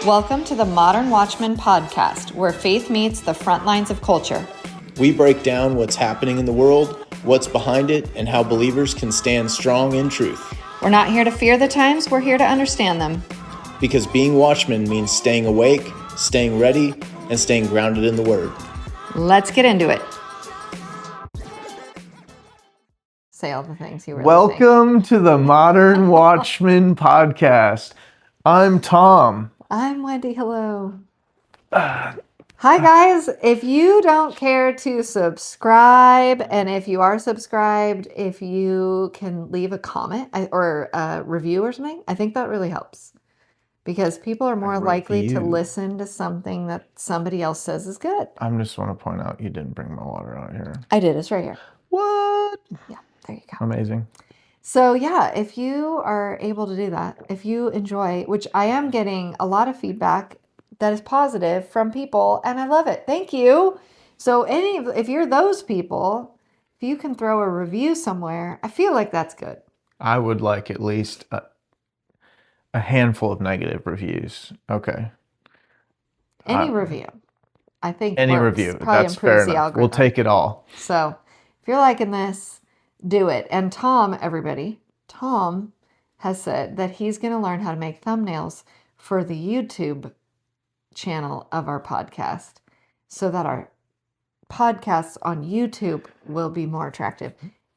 Welcome to the Modern Watchman podcast, where faith meets the front lines of culture. We break down what's happening in the world, what's behind it, and how believers can stand strong in truth. We're not here to fear the times, we're here to understand them. Because being watchmen means staying awake, staying ready, and staying grounded in the Word. Let's get into it. Say all the things you were Welcome to the Modern Watchman podcast. I'm Tom. I'm Wendy. Hello. Hi, guys. If you don't care to subscribe, and if you are subscribed, if you can leave a comment or a review or something, I think that really helps. Because people are more likely to listen to something that somebody else says is good. I just want to point out you didn't bring my water out here. I did. It's right here. What? Yeah, there you go. Amazing. So yeah, if you are able to do that, if you enjoy, which I am getting a lot of feedback that is positive from people, and I love it. Thank you. So if you're those people, if you can throw a review somewhere, I feel like that's good. I would like at least a handful of negative reviews. Okay. Any review, I think. Any works. review. Probably That's fair enough. We'll take it all. So if you're liking this, do it. And Tom has said that he's going to learn how to make thumbnails for the YouTube channel of our podcast so that our podcasts on YouTube will be more attractive.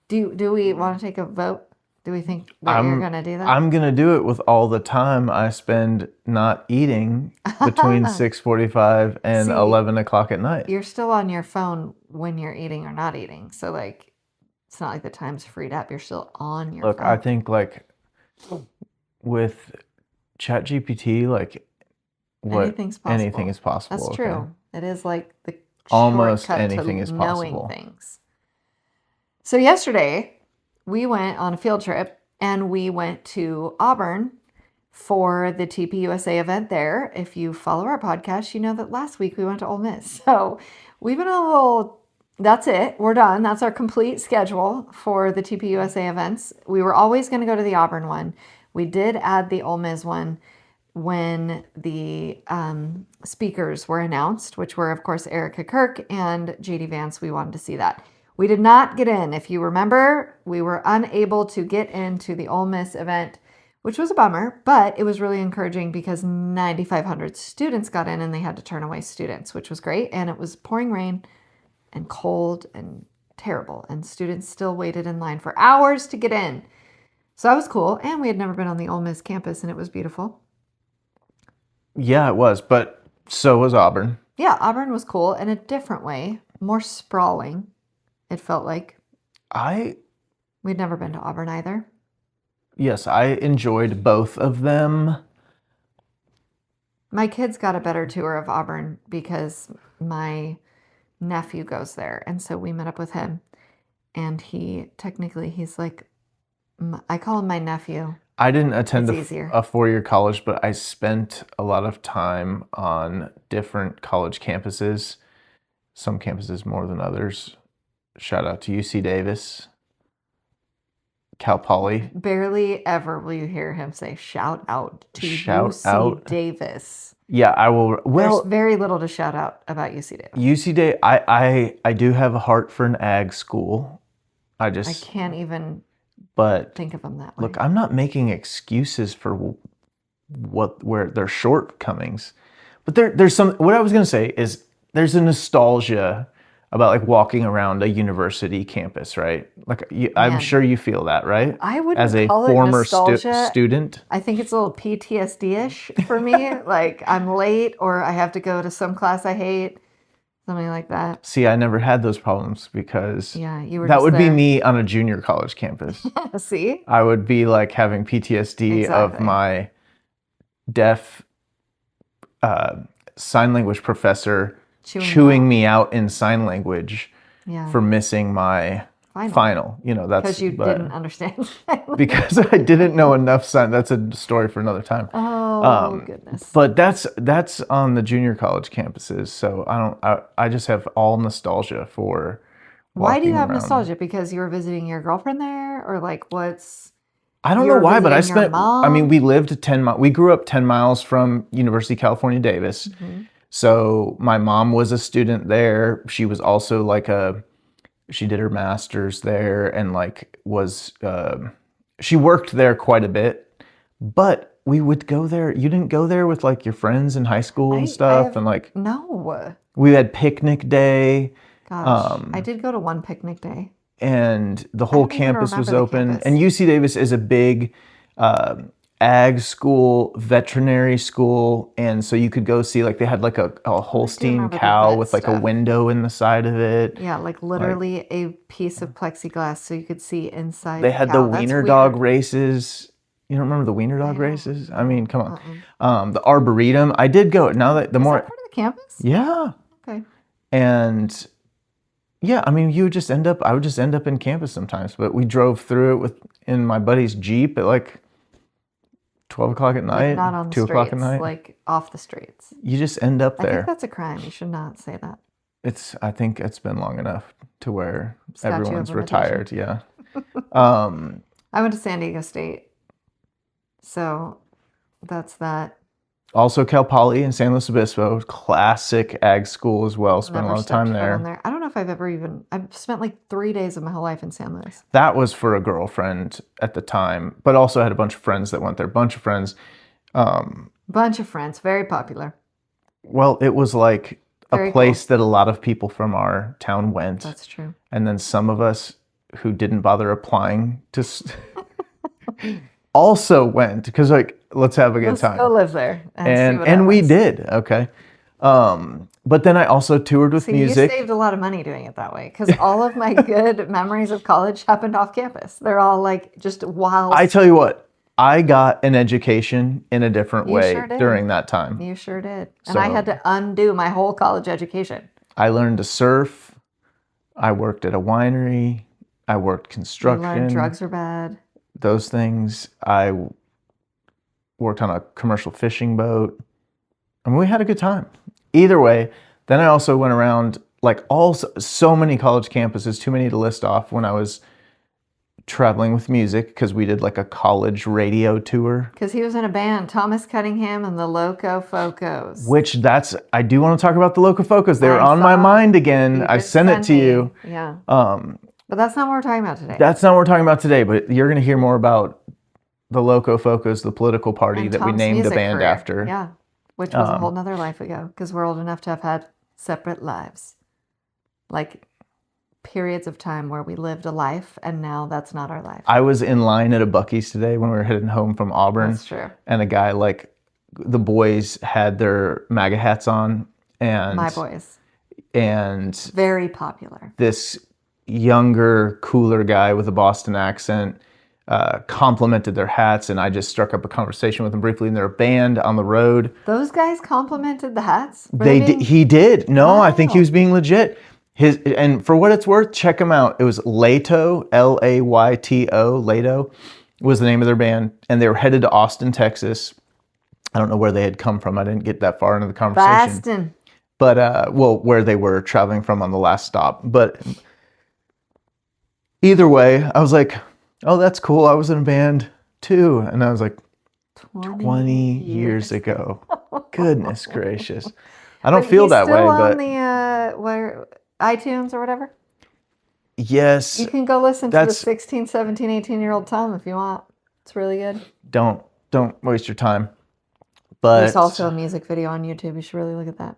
Do we want to take a vote? Do we think that you're going to do that? I'm going to do it with all the time I spend not eating between 6:45 and 11 o'clock at night. You're still on your phone when you're eating or not eating. So it's not like the time's freed up. You're still on your phone. Look, I think with ChatGPT, anything is possible. That's true. Okay? It is like the almost shortcut anything to is knowing possible. Things. So yesterday we went on a field trip and we went to Auburn for the TPUSA event there. If you follow our podcast, you know that last week we went to Ole Miss. So we've been on a little. That's it. We're done. That's our complete schedule for the TPUSA events. We were always going to go to the Auburn one. We did add the Ole Miss one when the speakers were announced, which were, of course, Erica Kirk and JD Vance. We wanted to see that. We did not get in. If you remember, we were unable to get into the Ole Miss event, which was a bummer, but it was really encouraging because 9,500 students got in and they had to turn away students, which was great. And it was pouring rain and cold and terrible. And students still waited in line for hours to get in. So that was cool. And we had never been on the Ole Miss campus and it was beautiful. Yeah, it was. But so was Auburn. Yeah, Auburn was cool in a different way. More sprawling, it felt like. We'd never been to Auburn either. Yes, I enjoyed both of them. My kids got a better tour of Auburn because my nephew goes there, and so we met up with him, and he's like, I call him my nephew. I didn't attend a four-year college, but I spent a lot of time on different college campuses, some campuses more than others. Shout out to UC Davis, Cal Poly. Barely ever will you hear him say shout out to UC Davis. Yeah, I will. Well, there's very little to shout out about UC Davis. UC Davis, I do have a heart for an ag school. I can't even think of them that way. Look, I'm not making excuses for where their shortcomings, but there's some. What I was going to say is there's a nostalgia about walking around a university campus, right? I'm sure you feel that, right? I wouldn't as a call former it nostalgia. Student. I think it's a little PTSD-ish for me. I'm late or I have to go to some class I hate, something like that. See, I never had those problems because you were that would there. Be me on a junior college campus. See? I would be having PTSD of my deaf sign language professor chewing me out in sign language for missing my final. That's because you didn't understand. Because I didn't know enough sign. That's a story for another time. Oh goodness! But that's on the junior college campuses. So I just have all nostalgia for. Why do you have around. Nostalgia? Because you were visiting your girlfriend there, or what's? I don't You know were why, but visiting your mom? we lived 10 miles. We grew up 10 miles from University of California, Davis. Mhm. So my mom was a student there. She was also like she did her master's there and like she worked there quite a bit. But we would go there. You didn't go there with like your friends in high school and stuff, and like No. we had picnic day. Gosh, I did go to one picnic day. And the I whole don't even campus was remember the open. campus. And UC Davis is a big ag school, veterinary school, and so you could go see like they had like a Holstein remember the cow vet with like a stuff. window in the side of it. Yeah, like literally a piece of plexiglass so you could see inside They the had cow. the That's wiener weird. dog races. You don't remember the wiener dog don't. races? I mean, come on. Uh-uh. The Arboretum. I did go. Now that the Is more, that part of the campus? yeah, Okay. and yeah, I mean, I would just end up in campus sometimes, but we drove through it in my buddy's Jeep at like 12 o'clock at night, Like not on the 2 o'clock at streets, night. like off the streets. You just end up I think there. that's a crime. You should not say that. I think it's been long enough to where Statute of everyone's limitation. retired. Yeah. Um, I went to San Diego State. So that's that. Also Cal Poly in San Luis Obispo, classic ag school as well. Spent a Never lot of time stepped foot on there. I don't know if I've spent like 3 days of my whole life in San Luis. That was for a girlfriend at the time, but also had a bunch of friends that went there. Bunch of friends. Bunch of friends, very popular. Well, it was like Very a place that a lot of people from our town went. That's true. And then some of us who didn't bother applying to also went because like, let's have a good Let's time. go live there and see what And we happens. did. Okay. But then I also toured with See, music. you saved a lot of money doing it that way because all of my good memories of college happened off campus. They're all like just wild. I tell you what, I got an education in a different You way sure did. during that time. You sure did. And I So- had to undo my whole college education. I learned to surf. I worked at a winery. I worked You construction. learned drugs are bad. Those things. I worked on a commercial fishing boat. And we had a good time. Either way, then I also went around like so many college campuses, too many to list off when I was traveling with music because we did like a college radio tour. Because he was in a band, Thomas Cunningham and the Loco Focos. Which I do want to talk about the Loco Focos. They were I on my saw- mind again. You I just sent it to me. you. Yeah. But that's not what we're talking about today. That's not what we're talking about today, but you're going to hear more about the Loco Focos, the political party And that we Tom's named the music band career. after. Yeah. Which was a whole nother life ago because we're old enough to have had separate lives. Like periods of time where we lived a life and now that's not our life. I was in line at a Buc-ee's today when we were heading home from Auburn. That's true. And a guy, like, the boys had their MAGA hats on. And My boys. And Very popular. this younger, cooler guy with a Boston accent complimented their hats, and I just struck up a conversation with them briefly. And they're a band on the road. Those guys complimented the hats? Were They being- he did. No, I think he Wow. was being legit. And for what it's worth, check him out. It was Lato, Layto, Lato was the name of their band, and they were headed to Austin, Texas. I don't know where they had come from. I didn't get that far into the conversation. Boston. But where they were traveling from on the last stop. But either way, I was like, oh, that's cool. I was in a band too. And I was like, 20 years ago. Goodness gracious. I don't feel that way, but on the iTunes or whatever? yes, You can go listen to the That's- 16, 17, 18-year-old Tom if you want. It's really good. don't waste your time. But There's also a music video on YouTube. You should really look at that.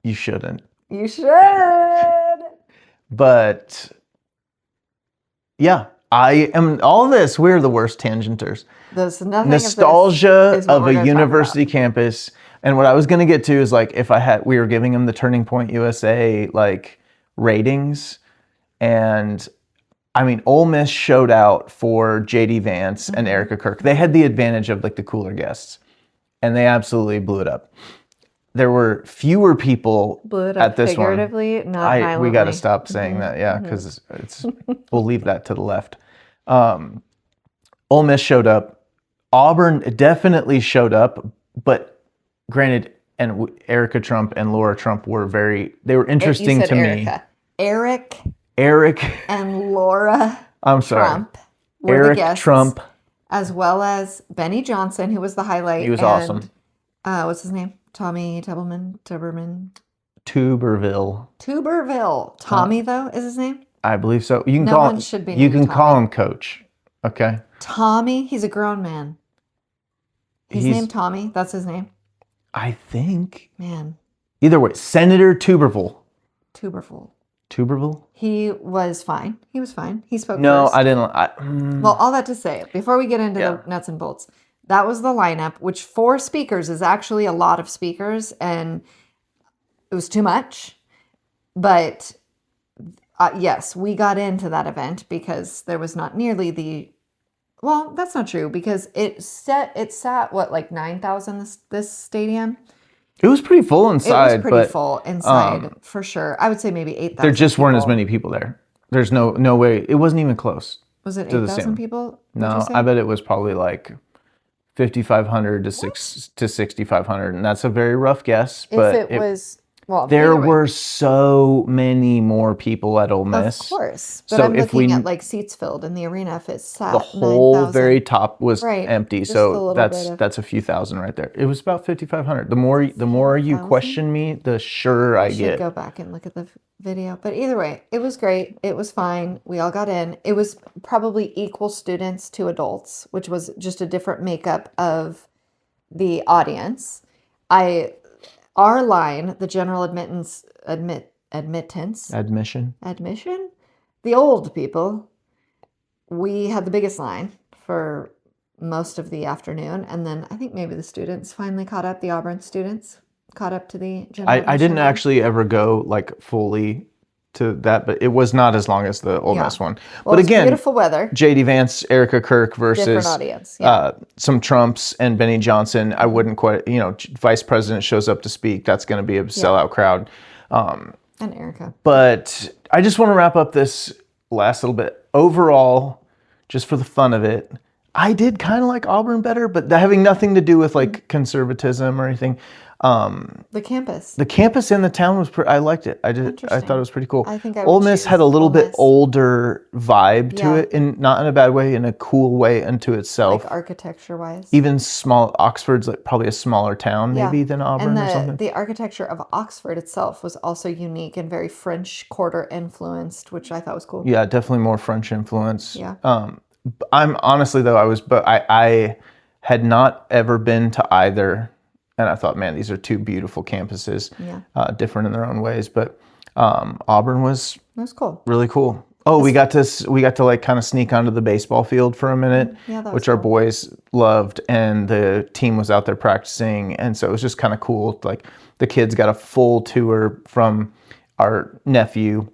you shouldn't. You should. But yeah, I am all this. We're the worst tangenters. There's nothing Nostalgia of, this is what of we're a gonna talk university campus. And what I was going to get to is like if we were giving them the Turning Point USA like ratings, and I mean Ole Miss showed out for JD Vance and Erica Kirk. They had the advantage of like the cooler guests, and they absolutely blew it up. There were fewer people Blew it up at this one. figuratively, not We violently. got to stop saying that, yeah, because we'll leave that to the left. Ole Miss showed up. Auburn definitely showed up, but granted, and Erica Trump and Laura Trump were they were interesting You said to Erica. me. Eric Eric, and Laura I'm sorry. Trump. were the Eric guests, Trump. as well as Benny Johnson, who was the highlight. He was and, awesome. What's his name? Tommy Tuberville. Tommy, though, is his name? I believe so. You can No call one him, should be you named can call Tommy. him Coach. Okay. Tommy? He's a grown man. He's named Tommy. That's his name. I think. Man. Either way, Senator Tuberville. Tuberville. He was fine. He spoke No, first. I didn't. Well, all that to say, before we get into the nuts and bolts, that was the lineup, which 4 speakers is actually a lot of speakers, and it was too much. But yes, we got into that event because there was not nearly the... Well, that's not true, because it sat what, like 9,000 this stadium? It was pretty full inside. It was pretty full inside, for sure. I would say maybe 8,000. There just weren't as many people there. There's no way. It wasn't even close. Was it 8,000 people? No, I bet it was probably like 5,500 to 6,500, and that's a very rough guess. But there were so many more people at Ole Miss. Of course, but I'm looking at like seats filled in the arena. If it sat the whole 9,000. very top was empty, just so that's a few thousand right there. It was about 5,500. The more you question me, the surer I get. Go back and look at the video. But either way, it was great. It was fine. We all got in. It was probably equal students to adults, which was just a different makeup of the audience. Our line, the general admission, the old people, we had the biggest line for most of the afternoon, and then I think maybe the students finally caught up. The Auburn students caught up to the general I didn't actually ever go like fully to that, but it was not as long as the Ole Miss one. Well, but again, beautiful weather. J.D. Vance, Erica Kirk versus Different audience. some Trumps and Benny Johnson. I wouldn't quite, vice president shows up to speak. That's going to be a sellout crowd. And Erica. But I just want to wrap up this last little bit. Overall, just for the fun of it, I did kind of like Auburn better, but having nothing to do with like conservatism or anything. The campus in the town was I liked it. I thought it was pretty cool. I think Ole Miss had a little bit older vibe to it, and not in a bad way, in a cool way unto itself. Like architecture wise. Even small Oxford's like probably a smaller town maybe than Auburn or something. The architecture of Oxford itself was also unique and very French Quarter influenced, which I thought was cool. Yeah, definitely more French influence. Yeah. I'm honestly though I had not ever been to either. And I thought, man, these are 2 beautiful campuses, different in their own ways. But Auburn was cool, really cool. Oh, we got to like kind of sneak onto the baseball field for a minute, which our boys loved, and the team was out there practicing, and so it was just kind of cool. Like the kids got a full tour from our nephew.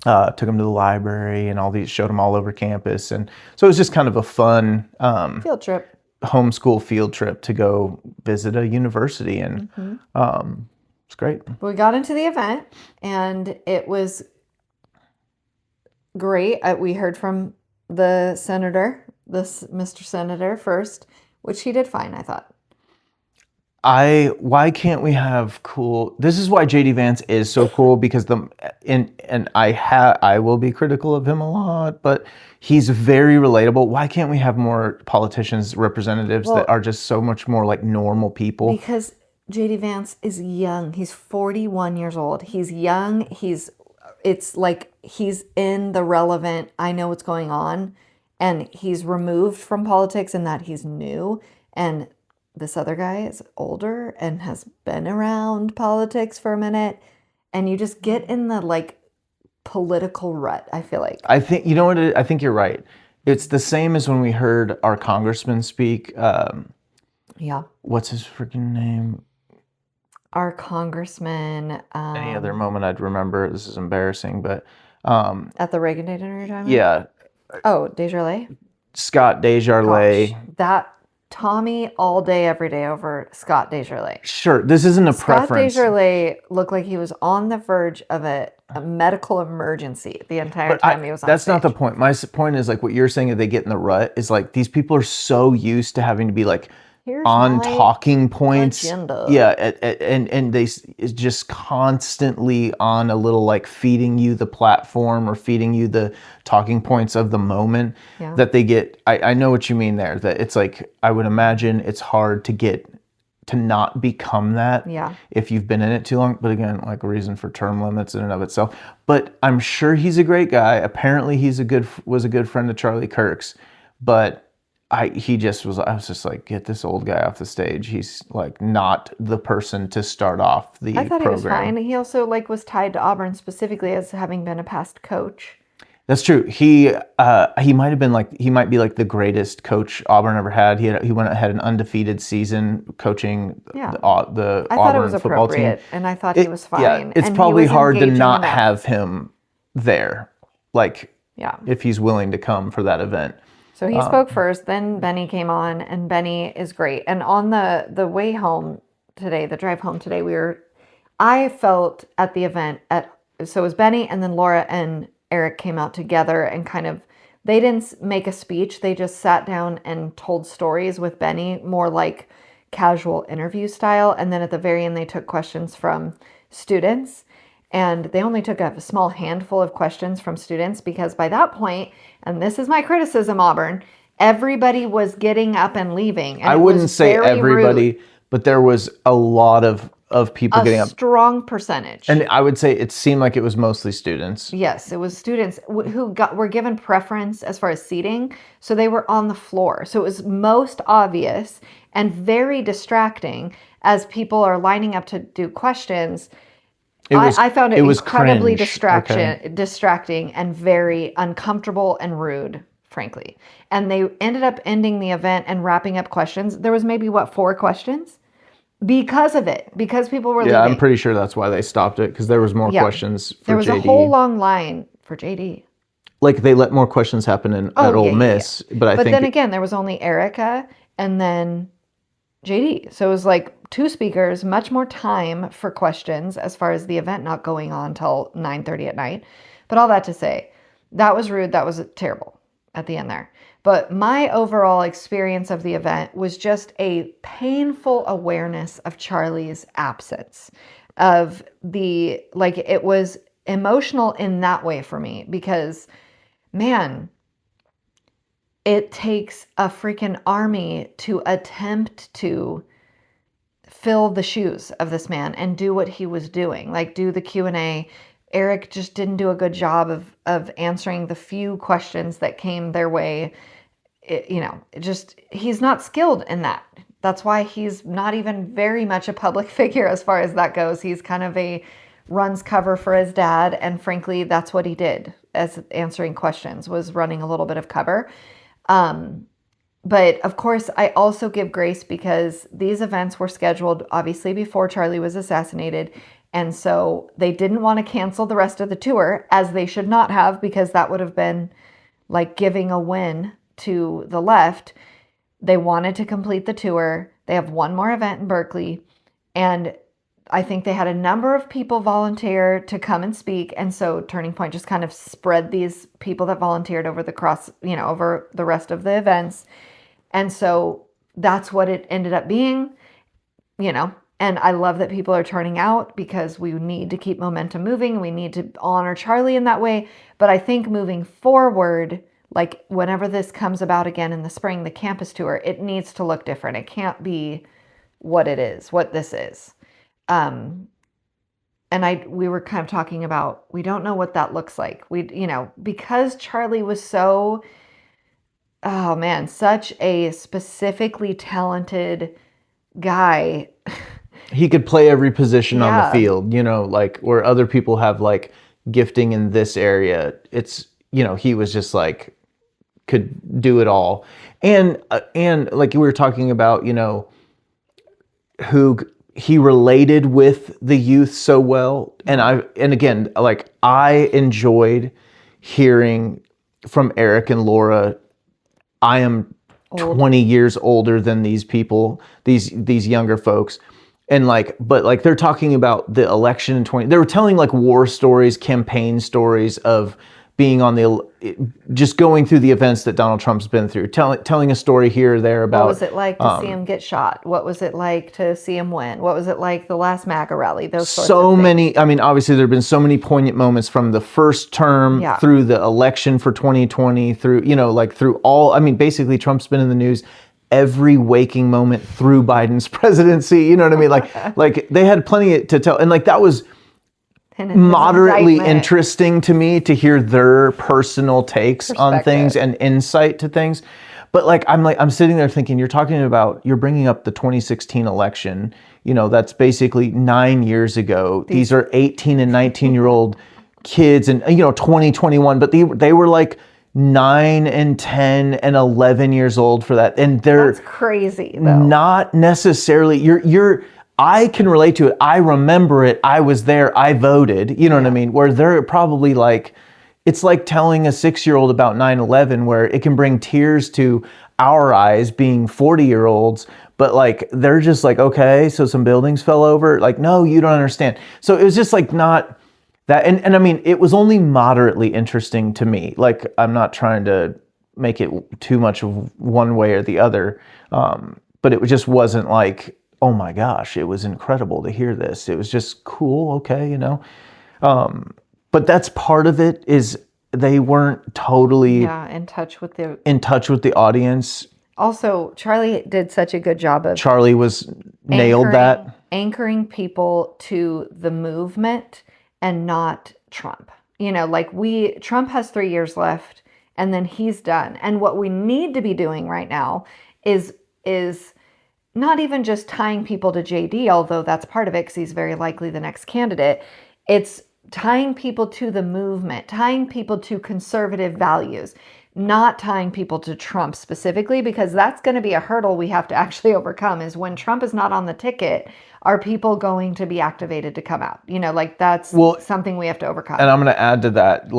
Took him to the library and showed him all over campus, and so it was just kind of a fun field trip. Homeschool field trip to go visit a university, and it's great. We got into the event and it was great. We heard from the senator, Mr. Senator first, which he did fine, I thought. Why can't we have cool? This is why J.D. Vance is so cool, because I will be critical of him a lot, but he's very relatable. Why can't we have more politicians, representatives that are just so much more like normal people? Because J.D. Vance is young. He's 41 years old. He's young. It's like he's in the relevant, I know what's going on, and he's removed from politics in that he's new, and this other guy is older and has been around politics for a minute, and you just get in the like political rut, I feel like. I think, you know what, I think you're right. It's the same as when we heard our congressman speak. What's his freaking name? Our congressman. Any other moment I'd remember. This is embarrassing, but. At the Reagan Day dinner you're talking about? Yeah. Oh, Desjardins? Scott Desjardins. Gosh, that Tommy all day, every day over Scott Desjardins. Sure, this isn't a preference. Scott Desjardins looked like he was on the verge of a medical emergency the entire time he was on That's stage. not the point. My point is like what you're saying, if they get in the rut, is like these people are so used to having to be like Here's on my talking points. agenda. Yeah, and they is just constantly on a little like feeding you the platform or feeding you the talking points of the moment Yeah. that they get. I know what you mean there. That it's like I would imagine it's hard to not become that Yeah. if you've been in it too long. But again, like a reason for term limits in and of itself. But I'm sure he's a great guy. Apparently was a good friend of Charlie Kirk's. But I was just like, get this old guy off the stage. He's like not the person to start off the I thought program. he was fine. He also like was tied to Auburn specifically as having been a past coach. That's true. He might be like the greatest coach Auburn ever had. He went had an undefeated season coaching the I thought Auburn it was football team. appropriate, and I thought he was fine. Yeah, it's and probably he was hard to engaging not enough. have him there. Like, Yeah. if he's willing to come for that event. So he spoke first, then Benny came on, and Benny is great. And on the way home today, the drive home today, I felt at the event so it was Benny, and then Laura and Eric came out together and they didn't make a speech. They just sat down and told stories with Benny, more like casual interview style. And then at the very end, they took questions from students. And they only took a small handful of questions from students because by that point, and this is my criticism, Auburn, everybody was getting up and leaving. And I wouldn't say everybody, but there was a lot of people getting up. A strong percentage. And I would say it seemed like it was mostly students. Yes, it was students who were given preference as far as seating. So they were on the floor. So it was most obvious and very distracting as people are lining up to do questions. I found it incredibly distracting and very uncomfortable and rude, frankly. And they ended up ending the event and wrapping up questions. There was maybe, 4 questions? Because of it. Because people were leaving. I'm pretty sure that's why they stopped it, because there was more questions for JD. There was a whole long line for JD. Like, they let more questions happen at Ole Miss. Yeah. But then again, there was only Erica and then JD. So it was like 2 speakers, much more time for questions as far as the event not going on till 9:30 at night. But all that to say, that was rude. That was terrible at the end there. But my overall experience of the event was just a painful awareness of Charlie's absence. It was emotional in that way for me because, man, it takes a freaking army to attempt to fill the shoes of this man and do what he was doing, like do the Q&A. Eric just didn't do a good job of answering the few questions that came their way. He's not skilled in that. That's why he's not even very much a public figure as far as that goes. He's kind of runs cover for his dad. And frankly, that's what he did as answering questions, was running a little bit of cover. But of course, I also give grace because these events were scheduled obviously before Charlie was assassinated. And so they didn't want to cancel the rest of the tour, as they should not have, because that would have been like giving a win to the left. They wanted to complete the tour. They have one more event in Berkeley. And I think they had a number of people volunteer to come and speak. And so Turning Point just kind of spread these people that volunteered over over the rest of the events. And so that's what it ended up being, and I love that people are turning out because we need to keep momentum moving. We need to honor Charlie in that way. But I think moving forward, like whenever this comes about again in the spring, the campus tour, it needs to look different. It can't be what this is. And we were kind of talking about, we don't know what that looks like. Because Charlie was such a specifically talented guy. He could play every position on the field, like where other people have like gifting in this area. It's, he was just like, could do it all. And like you were talking about, who he related with the youth so well. And again, like I enjoyed hearing from Eric and Laura. I am 20 years older than these people, these younger folks. And but they're talking about the election in 20, they were telling like war stories, campaign stories of being on just going through the events that Donald Trump's been through, telling a story here or there about. What was it like to see him get shot? What was it like to see him win? What was it like the last MAGA rally? Those sorts of things. So many, I mean, obviously there have been so many poignant moments from the first term through the election for 2020, through, like through all, I mean, basically Trump's been in the news every waking moment through Biden's presidency. You know what I mean? Like they had plenty to tell. And like that was moderately interesting to me to hear their personal takes on things and insight to things. But I'm sitting there thinking, you're bringing up the 2016 election. That's basically 9 years ago. These are 18 and 19-year-old kids, and 2021, but they were like 9 and 10 and 11 years old for that. And that's crazy though. Not necessarily, I can relate to it. I remember it. I was there. I voted. You know what I mean? Where they're probably like, it's like telling a 6-year-old about 9/11, where it can bring tears to our eyes being 40-year-olds, but like, they're just like, okay, so some buildings fell over. Like, no, you don't understand. So it was just like not that. And I mean, it was only moderately interesting to me. Like, I'm not trying to make it too much of one way or the other. But it just wasn't like, oh my gosh, it was incredible to hear this. It was just cool. Okay. But that's part of it, is they weren't totally in touch with the audience. Also, Charlie did such a good job of nailed that. Anchoring people to the movement and not Trump. Trump has 3 years left and then he's done. And what we need to be doing right now is not even just tying people to JD, although that's part of it because he's very likely the next candidate. It's tying people to the movement, tying people to conservative values, not tying people to Trump specifically, because that's going to be a hurdle we have to actually overcome, is when Trump is not on the ticket, are people going to be activated to come out? That's something we have to overcome. And I'm going to add to that,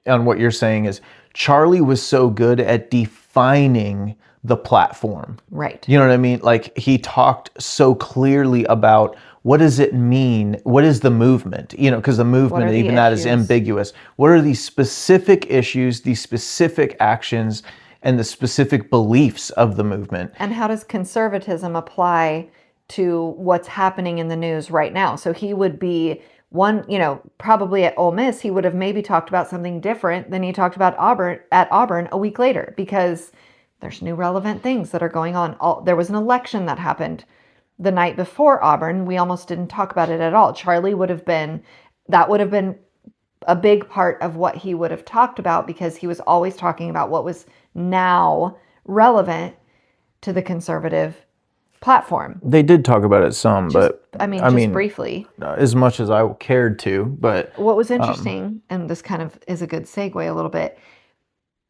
on what you're saying, is Charlie was so good at defining the platform. Right. You know what I mean? Like, he talked so clearly about, what does it mean? What is the movement? Because the movement, even that is ambiguous. What are these specific issues, these specific actions, and the specific beliefs of the movement? And how does conservatism apply to what's happening in the news right now? So he would be probably at Ole Miss, he would have maybe talked about something different than he talked about at Auburn a week later, because there's new relevant things that are going on. There was an election that happened the night before Auburn. We almost didn't talk about it at all. Charlie would have been a big part of what he would have talked about, because he was always talking about what was now relevant to the conservative platform. They did talk about it some, but briefly. As much as I cared to, but... What was interesting, and this kind of is a good segue a little bit,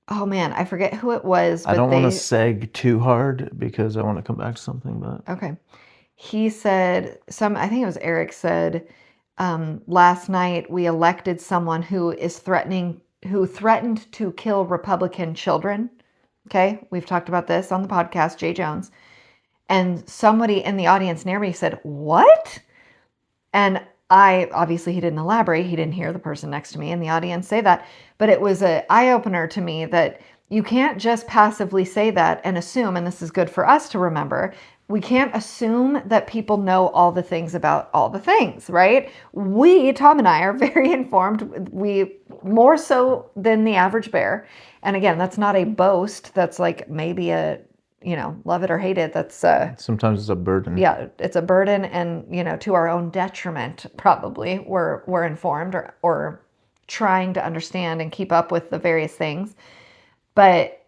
oh man, I forget who it was. But I don't want to seg too hard because I want to come back to something, but... Okay. He said, I think it was Eric said, last night we elected someone who threatened to kill Republican children. Okay. We've talked about this on the podcast, Jay Jones. And somebody in the audience near me said, what? And obviously he didn't elaborate. He didn't hear the person next to me in the audience say that, but it was an eye-opener to me that you can't just passively say that and assume, and this is good for us to remember, we can't assume that people know all the things about all the things, right? Tom and I are very informed. We more so than the average bear. And again, that's not a boast. That's like maybe a, love it or hate it. That's sometimes it's a burden. Yeah, it's a burden, and to our own detriment. Probably we're informed or trying to understand and keep up with the various things. But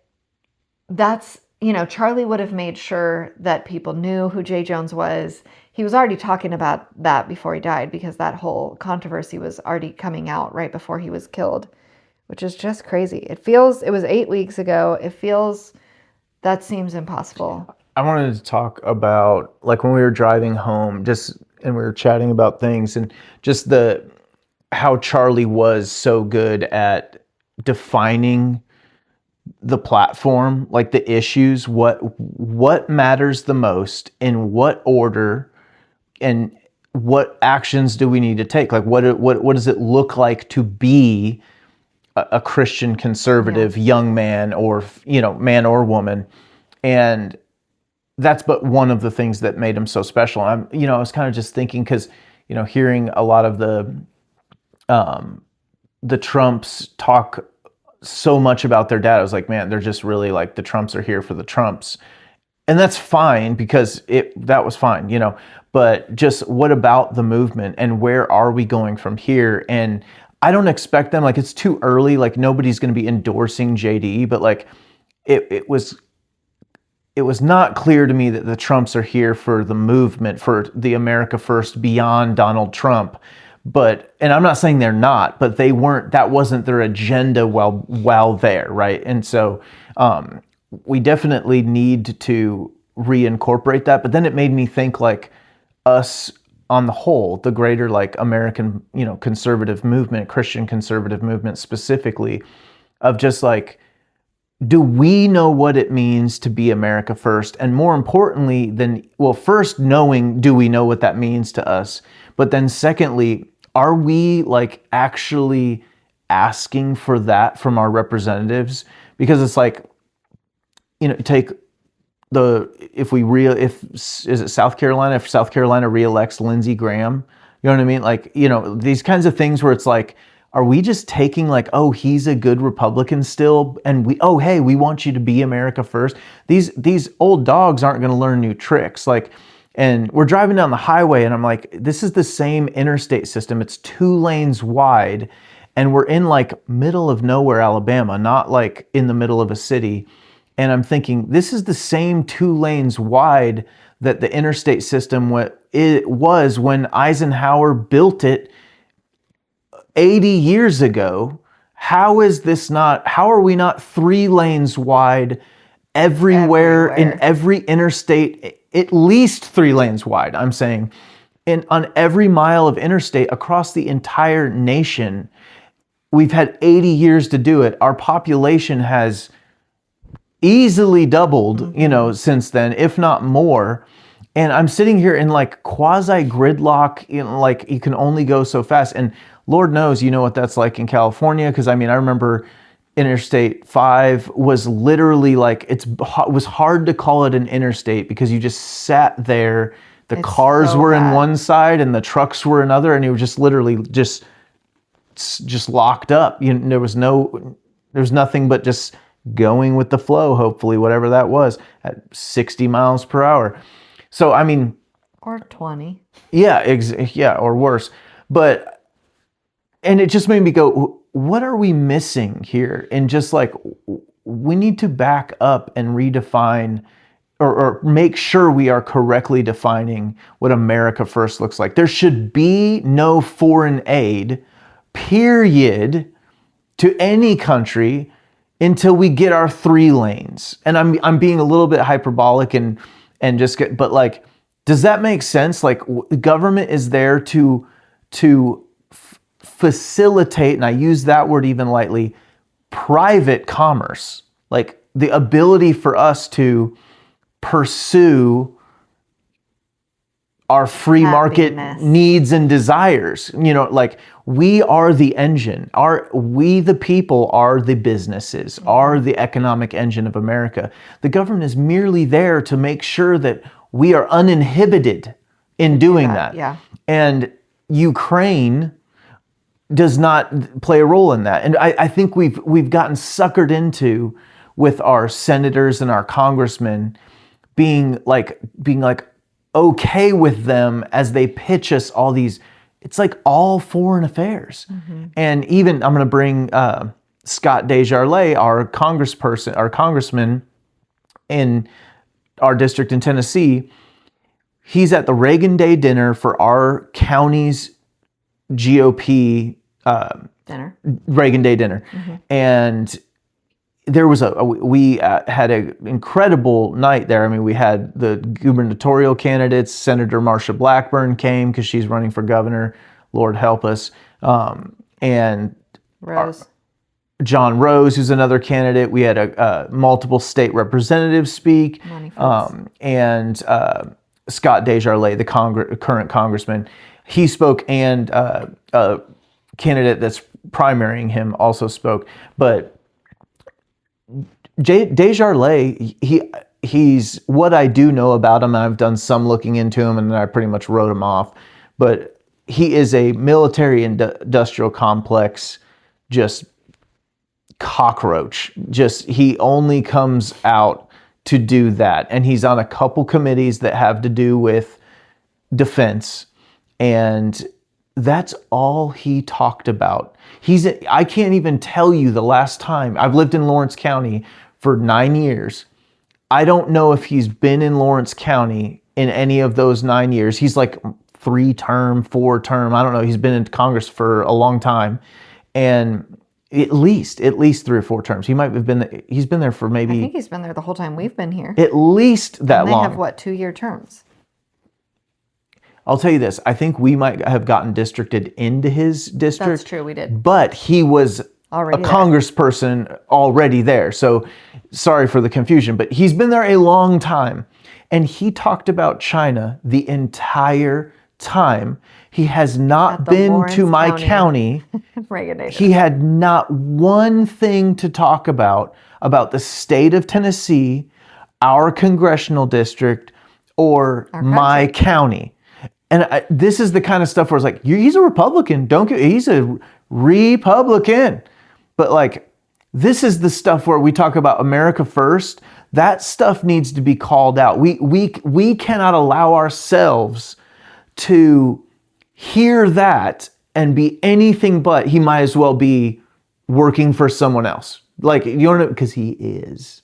that's, Charlie would have made sure that people knew who Jay Jones was. He was already talking about that before he died, because that whole controversy was already coming out right before he was killed, which is just crazy. It was 8 weeks ago. That seems impossible. I wanted to talk about, like, when we were driving home, and we were chatting about things, and just how Charlie was so good at defining the platform, like the issues, what matters the most, in what order, and what actions do we need to take? Like, what does it look like to be a Christian conservative young man, or man or woman, and that's but one of the things that made him so special. I was kind of just thinking, because hearing a lot of the Trumps talk so much about their dad, I was like, man, they're just really like, the Trumps are here for the Trumps. And that's fine, because that was fine, but just what about the movement, and where are we going from here? And I don't expect them, like, it's too early, like nobody's going to be endorsing JD, but like it was not clear to me that the Trumps are here for the movement, for the America First beyond Donald Trump. And I'm not saying they're not, but that wasn't their agenda while there, right? And so we definitely need to reincorporate that. But then it made me think, like, us on the whole, the greater like American, conservative movement, Christian conservative movement specifically, of just like, do we know what it means to be America first? And more importantly, first knowing, do we know what that means to us? But then secondly, are we like actually asking for that from our representatives? Because it's like, take is it South Carolina? If South Carolina reelects Lindsey Graham, you know what I mean? Like, these kinds of things where it's like, are we just taking like, oh, he's a good Republican still, and hey, we want you to be America first? These old dogs aren't going to learn new tricks. Like, and we're driving down the highway, and I'm like, this is the same interstate system. It's 2 lanes wide, and we're in like middle of nowhere, Alabama, not like in the middle of a city. And I'm thinking, this is the same 2 lanes wide that the interstate system was when Eisenhower built it 80 years ago. How are we not 3 lanes wide everywhere in every interstate, at least 3 lanes wide, I'm saying, on every mile of interstate across the entire nation? We've had 80 years to do it. Our population has easily doubled, since then, if not more. And I'm sitting here in like quasi gridlock, like you can only go so fast. And Lord knows, what that's like in California. Because I remember Interstate 5 was literally like, it was hard to call it an interstate, because you just sat there. The cars were in one side and the trucks were another, and you were just literally just locked up. There was nothing but just going with the flow, hopefully, whatever that was, at 60 miles per hour. So, or 20. Yeah, or worse. And it just made me go, what are we missing here? And just like, we need to back up and redefine, or make sure we are correctly defining what America First looks like. There should be no foreign aid, period, to any country until we get our 3 lanes. And I'm being a little bit hyperbolic but like, does that make sense? Like, government is there to facilitate, and I use that word even lightly, private commerce. Like, the ability for us to pursue our free market needs and desires. Like, we are the engine. We the people are the businesses, are the economic engine of America. The government is merely there to make sure that we are uninhibited in doing that. Yeah. And Ukraine does not play a role in that. And I think we've gotten suckered into, with our senators and our congressmen being like okay with them as they pitch us all these, it's like all foreign affairs. Mm-hmm. And even, I'm going to bring Scott Desjardins, our congressman in our district in Tennessee. He's at the Reagan Day dinner for our county's GOP dinner. Reagan Day dinner. Mm-hmm. And there was we had an incredible night there. We had the gubernatorial candidates. Senator Marsha Blackburn came because she's running for governor. Lord help us. And Rose. John Rose, who's another candidate. We had multiple state representatives speak. And Scott Desjardins, the current congressman, he spoke, and a candidate that's primarying him also spoke. But Desjardins, he's what I do know about him. I've done some looking into him, and I pretty much wrote him off. But he is a military industrial complex, just cockroach. Just he only comes out to do that, and he's on a couple committees that have to do with defense, and that's all he talked about. I can't even tell you the last time. I've lived in Lawrence County for 9 years. I don't know if he's been in Lawrence County in any of those 9 years. He's like 3-term, 4-term. I don't know. He's been in Congress for a long time, and at least 3 or 4 terms. He might have been. He's been there for maybe. I think he's been there the whole time we've been here. At least that and they long. They have what, 2-year terms? I'll tell you this. I think we might have gotten districted into his district. That's true. We did. But he was already a congressperson already there. So sorry for the confusion. But he's been there a long time, and he talked about China the entire time. He has not been Lawrence to my county. He had not one thing to talk about the state of Tennessee, our congressional district, or my county. And this is the kind of stuff where it's like, he's a Republican. He's a Republican. But like, this is the stuff where we talk about America first. That stuff needs to be called out. We cannot allow ourselves to hear that and be anything but. He might as well be working for someone else. Like, you don't know, because he is.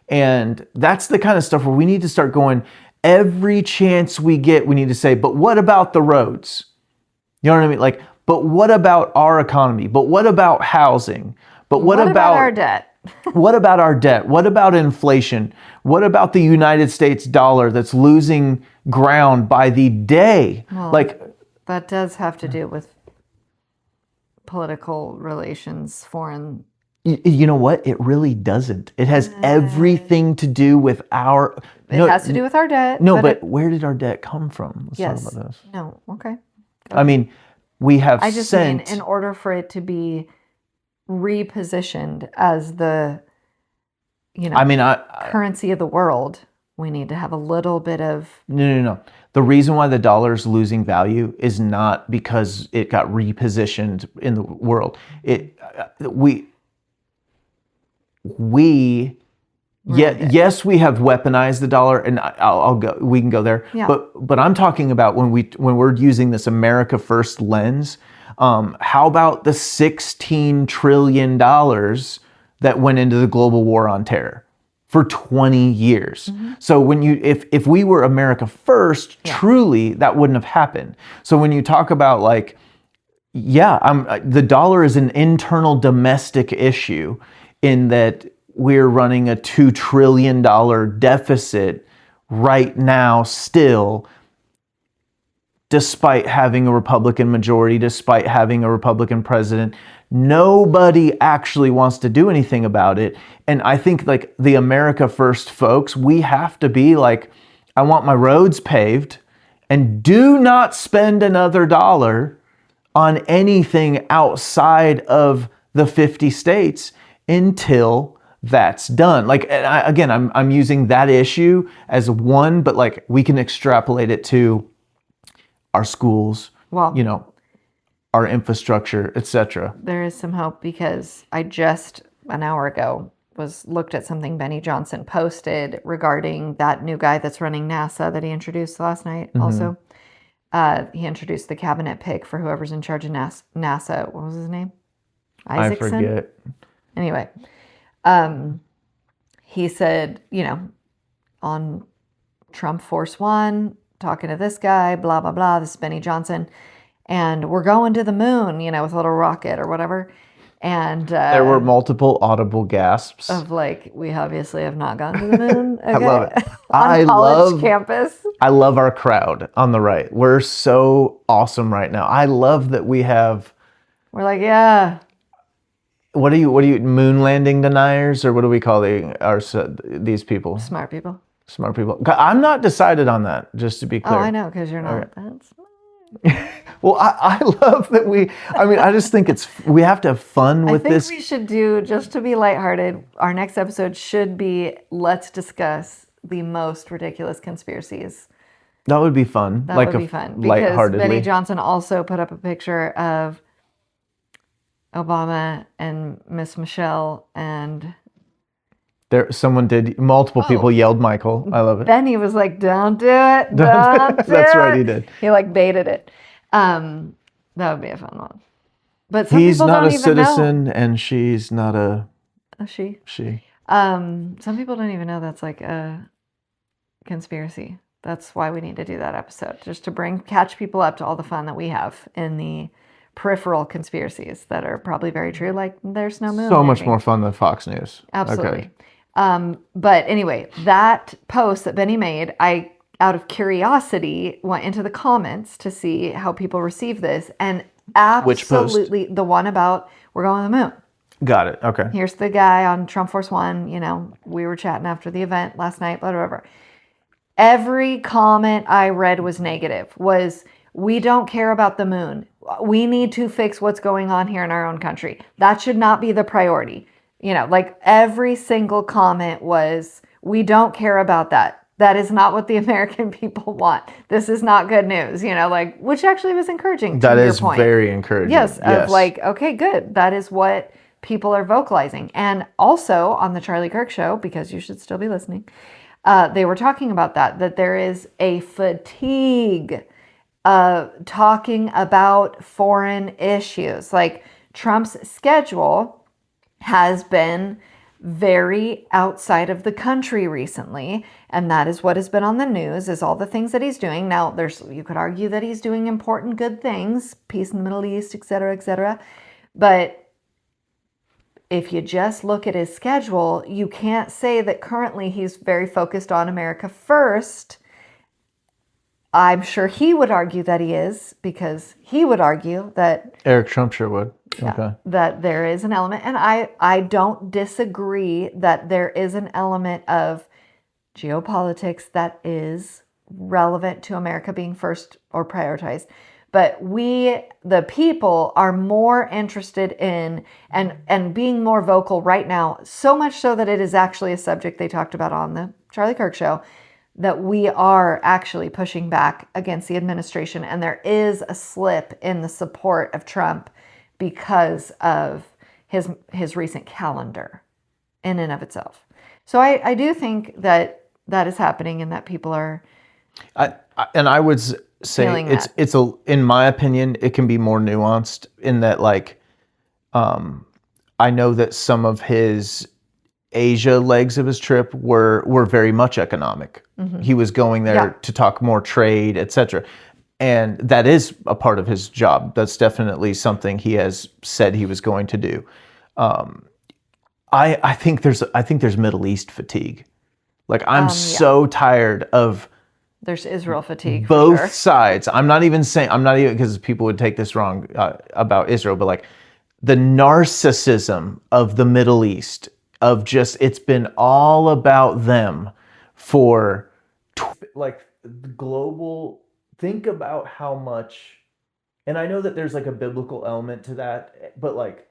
And that's the kind of stuff where we need to start going, every chance we get, we need to say, but what about the roads? You know what I mean? Like, but what about our economy? But what about housing? But what about our debt? What about our debt? What about inflation? What about the United States dollar that's losing ground by the day? Well, like, that does have to do with political relations, foreign. You know what? It really doesn't. It has everything to do with our. It has to do with our debt. No, but where did our debt come from? Let's talk about this. No, okay. I mean, we have I just mean, in order for it to be repositioned as the, currency of the world, we need to have a little bit of. No. The reason why the dollar is losing value is not because it got repositioned in the world. Yes, we have weaponized the dollar, and I'll go. We can go there. Yeah. But I'm talking about when we're using this America First lens. How about the $16 trillion that went into the global war on terror for 20 years? Mm-hmm. So if we were America First, truly that wouldn't have happened. So when you talk about the dollar is an internal domestic issue in that we're running a $2 trillion deficit right now still, despite having a Republican majority, despite having a Republican president. Nobody actually wants to do anything about it. And I think like the America First folks, we have to be like, I want my roads paved, and do not spend another dollar on anything outside of the 50 states until that's done. Like, I'm using that issue as one, but like we can extrapolate it to our schools, our infrastructure, etc. There is some hope, because I just an hour ago looked at something Benny Johnson posted regarding that new guy that's running NASA that he introduced last night. Mm-hmm. Also, he introduced the cabinet pick for whoever's in charge of NASA. What was his name? Isaacson? I forget. Anyway, he said, on Trump Force One, talking to this guy, blah, blah, blah, this is Benny Johnson, and we're going to the moon, with a little rocket or whatever. And there were multiple audible gasps of like, we obviously have not gone to the moon. Okay. I love it. On college campus. I love our crowd on the right. We're so awesome right now. I love that we have. We're like, yeah. What are you moon landing deniers, or what do we call these people? Smart people. Smart people. I'm not decided on that, just to be clear. Oh, I know, because you're not that smart. Well, I love that I just think we have to have fun with I think this. we should do, just to be lighthearted, our next episode should be, let's discuss the most ridiculous conspiracies. That would be fun. That would be fun. Because Lightheartedly. Benny Johnson also put up a picture of Obama and Miss Michelle, and Multiple people yelled Michael. I love it. Benny was like, don't do it. Don't do That's it. right, he did. He like baited it. That would be a fun one. But some He's people not don't a even citizen, and she's not a she. she. Some people don't even know that's like a conspiracy. That's why we need to do that episode, just to catch people up to all the fun that we have in the peripheral conspiracies that are probably very true. Like there's no moon. So much more fun than Fox News. Absolutely. Okay. But anyway, that post that Benny made, I, out of curiosity, went into the comments to see how people receive this, and absolutely the one about we're going to the moon. Got it. Okay. Here's the guy on Trump Force One. You know, we were chatting after the event last night, whatever. Every comment I read was negative, was we don't care about the moon. We need to fix what's going on here in our own country. That should not be the priority. You know, like every single comment was, we don't care about that. That is not what the American people want. This is not good news, you know, like, which actually was encouraging. That to your is point. very encouraging. Yes, of like, okay, good. That is what people are vocalizing. And also on the Charlie Kirk show, because you should still be listening, they were talking about that there is a fatigue talking about foreign issues. Like Trump's schedule has been very outside of the country recently, and that is what has been on the news, is all the things that he's doing. Now, you could argue that he's doing important, good things, peace in the Middle East, et cetera. But if you just look at his schedule, you can't say that currently he's very focused on America first. I'm sure he would argue that he is, because he would argue that Eric Trump sure would. yeah, Okay. that there is an element, and I don't disagree that there is an element of geopolitics that is relevant to America being first or prioritized. But we, the people, are more interested in and being more vocal right now, so much so that it is actually a subject they talked about on the Charlie Kirk show, that we are actually pushing back against the administration. And there is a slip in the support of Trump because of his recent calendar in and of itself. So I do think that is happening, and that people are... I would say it's in my opinion, it can be more nuanced in that, like, I know that some of his Asia legs of his trip were very much economic. Mm-hmm. He was going there to talk more trade, etc. And that is a part of his job. That's definitely something he has said he was going to do. I think there's Middle East fatigue. Like, I'm so tired of... There's Israel fatigue. Both sides. I'm not even because people would take this wrong about Israel, but like the narcissism of the Middle East, of just, it's been all about them for like the global. Think about how much, and I know that there's like a biblical element to that, but like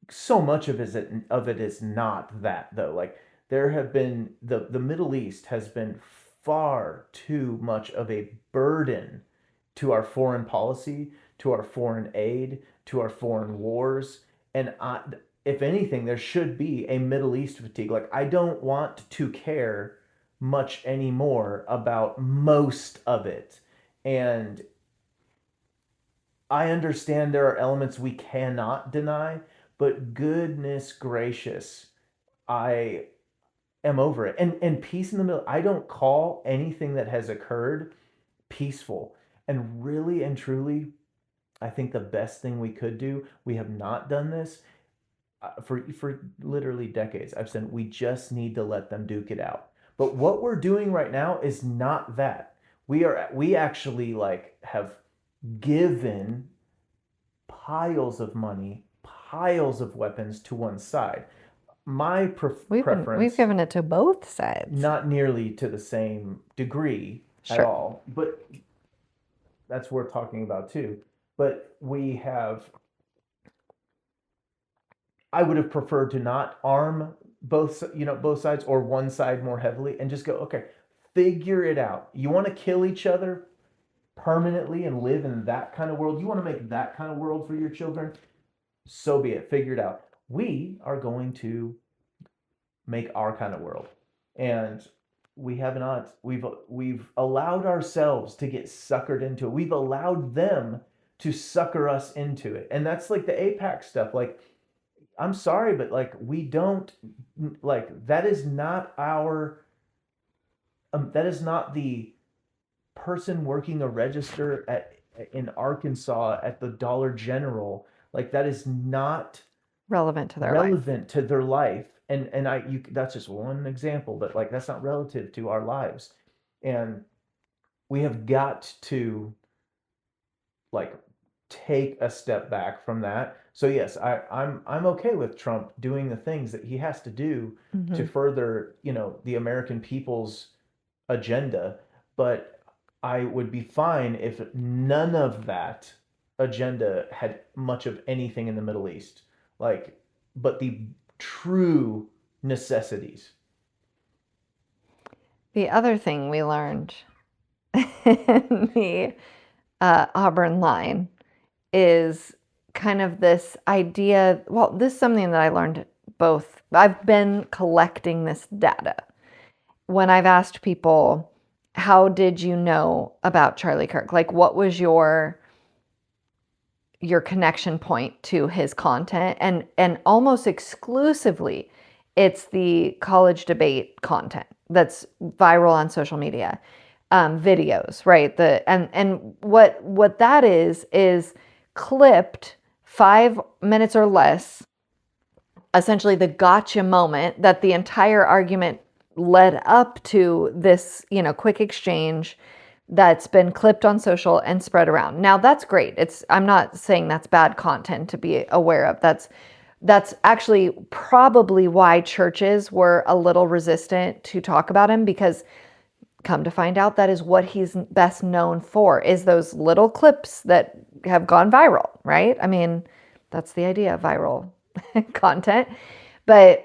so much of it is not that, though. Like there have been the Middle East has been far too much of a burden to our foreign policy, to our foreign aid, to our foreign wars. And if anything, there should be a Middle East fatigue. Like, I don't want to care much anymore about most of it. And I understand there are elements we cannot deny, but goodness gracious, I am over it. And peace in the middle. I don't call anything that has occurred peaceful. And really and truly, I think the best thing we could do, we have not done this for literally decades. I've said we just need to let them duke it out. But what we're doing right now is not that. We actually like have given piles of money, piles of weapons to one side. My preference... We've given it to both sides. Not nearly to the same degree at all. But that's worth talking about too. But I would have preferred to not arm both sides or one side more heavily and just go, okay, figure it out. You want to kill each other permanently and live in that kind of world? You want to make that kind of world for your children? So be it. Figure it out. We are going to make our kind of world. And we have not. We've allowed ourselves to get suckered into it. We've allowed them to sucker us into it. And that's like the APAC stuff. Like, I'm sorry, but like we don't like that is not the person working a register in Arkansas at the Dollar General. Like that is not relevant to their life. And that's just one example, but like that's not relative to our lives. And we have got to like take a step back from that. So yes, I'm okay with Trump doing the things that he has to do to further, the American people's agenda, but I would be fine if none of that agenda had much of anything in the Middle East. Like, but the true necessities. The other thing we learned in the Auburn line is kind of this idea. Well, this is something that I learned both. I've been collecting this data. When I've asked people, how did you know about Charlie Kirk? Like, what was your connection point to his content? And almost exclusively, it's the college debate content that's viral on social media, videos, right? And what that is clipped 5 minutes or less, essentially the gotcha moment that the entire argument led up to this, quick exchange that's been clipped on social and spread around. Now that's great. I'm not saying that's bad content to be aware of. That's actually probably why churches were a little resistant to talk about him, because come to find out, that is what he's best known for, is those little clips that have gone viral, right? I mean, that's the idea of viral content. But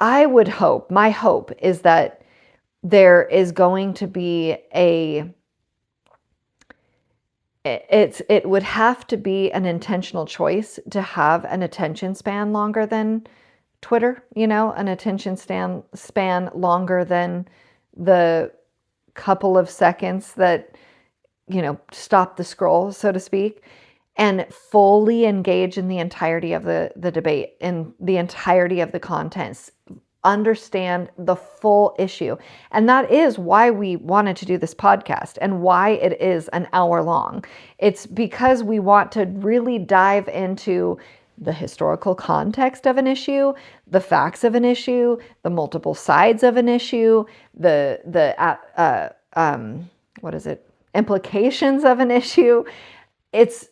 my hope is that there is going to be it would have to be an intentional choice to have an attention span longer than Twitter, an attention span longer than the couple of seconds that, stop the scroll, so to speak, and fully engage in the entirety of the debate, in the entirety of the contents, understand the full issue. And that is why we wanted to do this podcast and why it is an hour long. It's because we want to really dive into the historical context of an issue, the facts of an issue, the multiple sides of an issue, implications of an issue. It's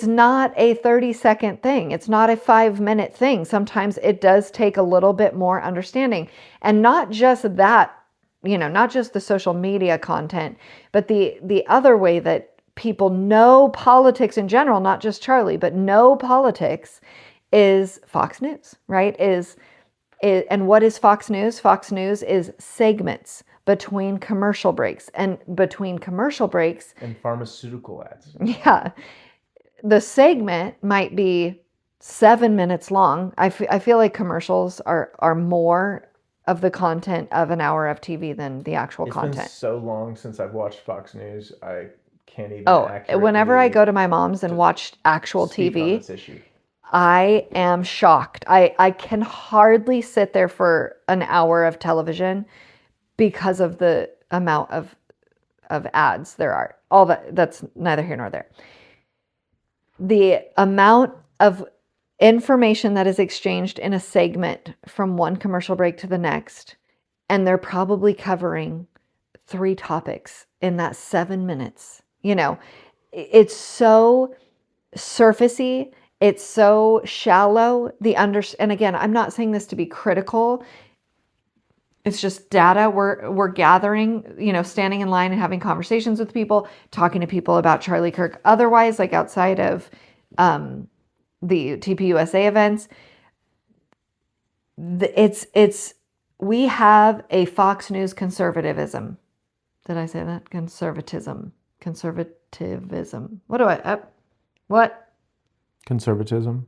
not a 30-second thing. It's not a 5-minute thing. Sometimes it does take a little bit more understanding. And not just that, not just the social media content, but the other way that people know politics in general, not just Charlie, but know politics, is Fox News, right? And what is Fox News? Fox News is segments between commercial breaks. And between commercial breaks... and pharmaceutical ads. Yeah. The segment might be 7 minutes long. I feel like commercials are more of the content of an hour of TV than the actual content. It's been so long since I've watched Fox News, I can't even whenever I go to my mom's and watch actual TV, I am shocked. I can hardly sit there for an hour of television because of the amount of ads there are. All that's neither here nor there. The amount of information that is exchanged in a segment from one commercial break to the next, and they're probably covering 3 topics in that 7 minutes. It's so surfacey. It's so shallow. And again, I'm not saying this to be critical. It's just data we're gathering, standing in line and having conversations with people, talking to people about Charlie Kirk. Otherwise, like outside of the TPUSA events, we have a Fox News conservatism. Did I say that? Conservatism. What? Conservatism.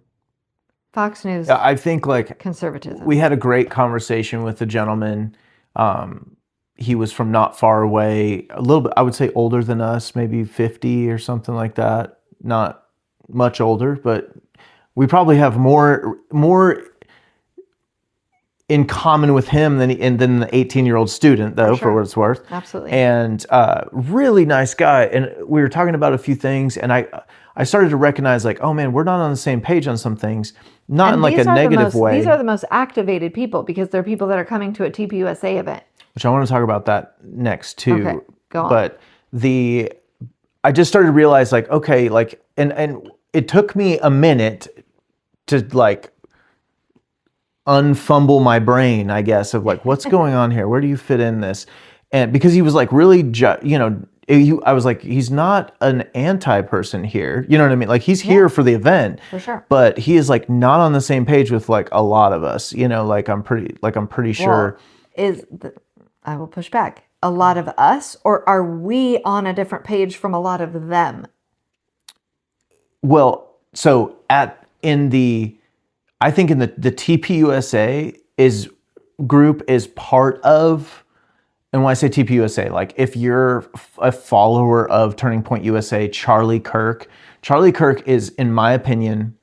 Fox News. Yeah, I think like conservatism. We had a great conversation with a gentleman. He was from not far away, a little bit, I would say older than us, maybe 50 or something like that. Not much older, but we probably have more in common with him than the 18-year-old student, though, for what it's worth. Absolutely. And really nice guy. And we were talking about a few things, and I started to recognize, like, oh man, we're not on the same page on some things. Not in like a negative way. These are the most activated people because they're people that are coming to a TPUSA event. Which I want to talk about that next too. Okay, go on. But I just started to realize, like, okay, like, and it took me a minute to like unfumble my brain, I guess, of like, what's going on here? Where do you fit in this? And because he was like really, I was like, he's not an anti-person here. You know what I mean? Like he's here for the event, for sure. But he is like not on the same page with like a lot of us. Like I'm pretty sure. I will push back. A lot of us, or are we on a different page from a lot of them? Well, so I think in the TPUSA group is part of. And when I say TPUSA, like if you're a follower of Turning Point USA, Charlie Kirk is, in my opinion,